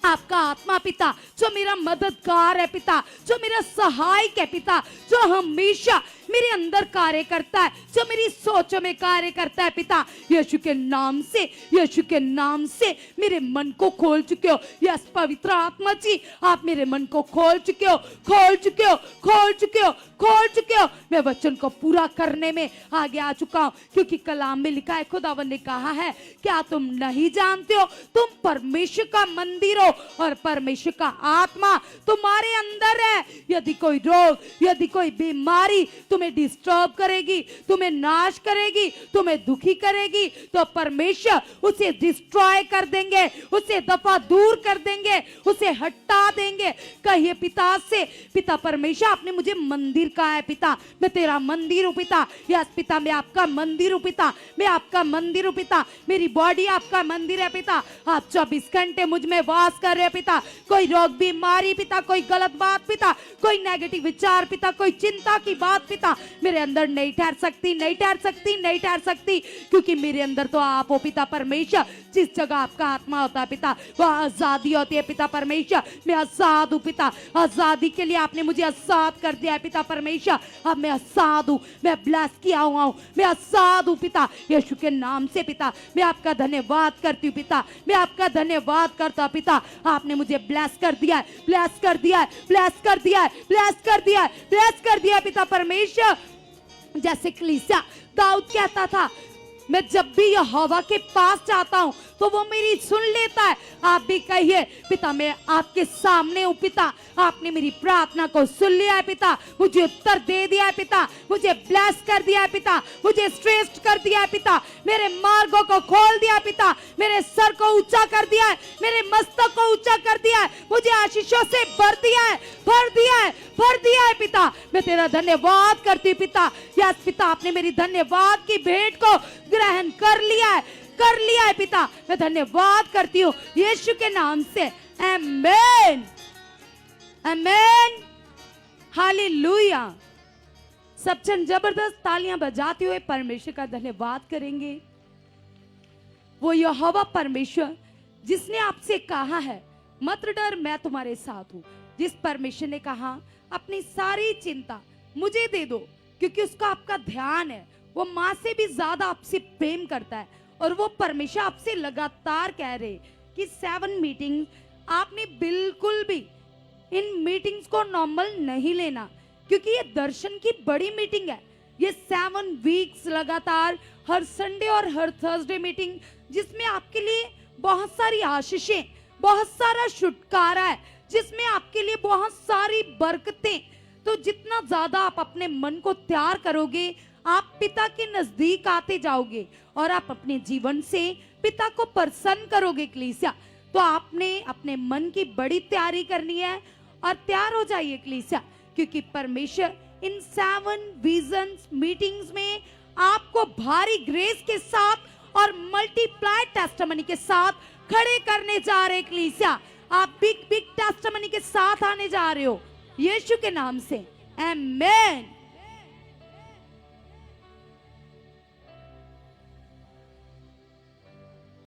आपका आत्मा पिता जो मेरा मददगार है पिता, जो मेरा सहायक है पिता, जो हमेशा मेरे अंदर कार्य करता है, जो मेरी सोचों में कार्य करता है पिता, यीशु के नाम से, यीशु के नाम से मेरे मन को खोल चुके हो। यस पवित्र आत्मा जी, आप मेरे मन को खोल चुके हो, खोल चुके हो, खोल चुके हो, खोल चुके हो। मैं वचन को पूरा करने में आगे आ चुका हूँ, क्योंकि कलाम में लिखा है, खुदावन ने कहा है, क्या तुम नहीं जानते हो तुम परमेश्वर का मंदिर हो और परमेश्वर का आत्मा तुम्हारे अंदर है। यदि कोई रोग, यदि कोई बीमारी तुम्हें डिस्टर्ब करेगी, तुम्हें नाश करेगी, तुम्हें दुखी करेगी, तो परमेश्वर उसे डिस्ट्रॉय कर देंगे, उसे दफा दूर कर देंगे, उसे हटा देंगे। कहिए पिता से, पिता परमेश्वर, आपने मुझे मंदिर कहा है पिता, मैं तेरा मंदिर हूँ पिता। यस पिता, मैं आपका मंदिर हूँ पिता, मैं आपका मंदिर हूँ पिता। मेरी बॉडी आपका मंदिर है पिता, आप 24 घंटे मुझ में वास कर रहे हैं पिता। कोई रोग बीमारी पिता, कोई गलत बात पिता, कोई नेगेटिव विचार पिता, कोई चिंता की बात पिता मेरे अंदर नहीं ठहर सकती, नहीं ठहर सकती, नहीं ठहर सकती, क्योंकि मेरे अंदर तो आप हो पिता परमेश्वर। जिस जगह आपका आत्मा होता है पिता, वह आजादी होती है पिता परमेश्वर। मैं आजाद हूँ पिता, आजादी के लिए आपने मुझे आजाद कर दिया है पिता परमेश्वर। अब मैं आजाद हूँ, मैं ब्लेस किया हुआ हूँ, मैं आजाद हूँ पिता, यीशु के नाम से पिता। मैं आपका धन्यवाद करती हूँ पिता, मैं आपका धन्यवाद करता हूँ पिता। आपने मुझे ब्लेस कर दिया है, ब्लेस कर दिया है, ब्लेस कर दिया है, ब्लेस कर दिया है, ब्लेस कर दिया है पिता परमेश्वर। जैसे कलीसिया दाऊद कहता था, मैं जब भी यहोवा के पास जाता हूँ तो वो मेरी सुन लेता है। आप भी कहिए, पिता मैं आपके सामने हूँ पिता, आपने मेरी प्रार्थना को सुन लिया है पिता, मुझे उत्तर दे दिया है पिता, मुझे ब्लेस कर दिया है पिता, मुझे श्रेष्ठ कर दिया है पिता, मेरे मार्गों को खोल दिया है पिता, मेरे सर को ऊंचा कर दिया है, मेरे मस्तक को ऊंचा कर दिया है, मुझे आशीषों से भर दिया है, भर दिया है, भर दिया है पिता। मैं तेरा धन्यवाद करती हूँ पिता। यस पिता, आपने मेरी धन्यवाद की भेंट को ग्रहण कर लिया है, कर लिया है पिता। मैं धन्यवाद करती हूँ यीशु के नाम से, आमीन, आमीन, हालेलुया। सब जन जबरदस्त तालियां बजाते हुए परमेश्वर का धन्यवाद करेंगे। वो यहोवा परमेश्वर जिसने आपसे कहा है मत डर, मैं तुम्हारे साथ हूँ। जिस परमेश्वर ने कहा अपनी सारी चिंता मुझे दे दो, क्योंकि उसका आपका ध्यान है, वो माँ से भी ज्यादा आपसे प्रेम करता है। और वो परमेश्वर आपसे लगातार कह रहे कि 7 मीटिंग आपने बिल्कुल भी इन मीटिंग्स को नॉर्मल नहीं लेना, क्योंकि ये दर्शन की बड़ी मीटिंग है। ये 7 वीक्स लगातार हर संडे और हर थर्सडे मीटिंग, जिसमें आपके लिए बहुत सारी आशीषें, बहुत सारा छुटकारा है, जिसमें आपके लिए बहुत सारी बरकतें। तो जितना ज्यादा आप अपने मन को तैयार करोगे, आप पिता के नजदीक आते जाओगे और आप अपने जीवन से पिता को प्रसन्न करोगे कलीसिया। तो आपने अपने मन की बड़ी तैयारी करनी है और तैयार हो जाइए कलीसिया, क्योंकि परमेश्वर इन 7 विजन्स मीटिंग्स में आपको भारी ग्रेस के साथ और मल्टीप्लाइड टेस्टिमनी के साथ खड़े करने जा रहे कलीसिया। आप बिग बिग टेस्टिमनी के साथ आने जा रहे हो यीशु के नाम से, आमीन।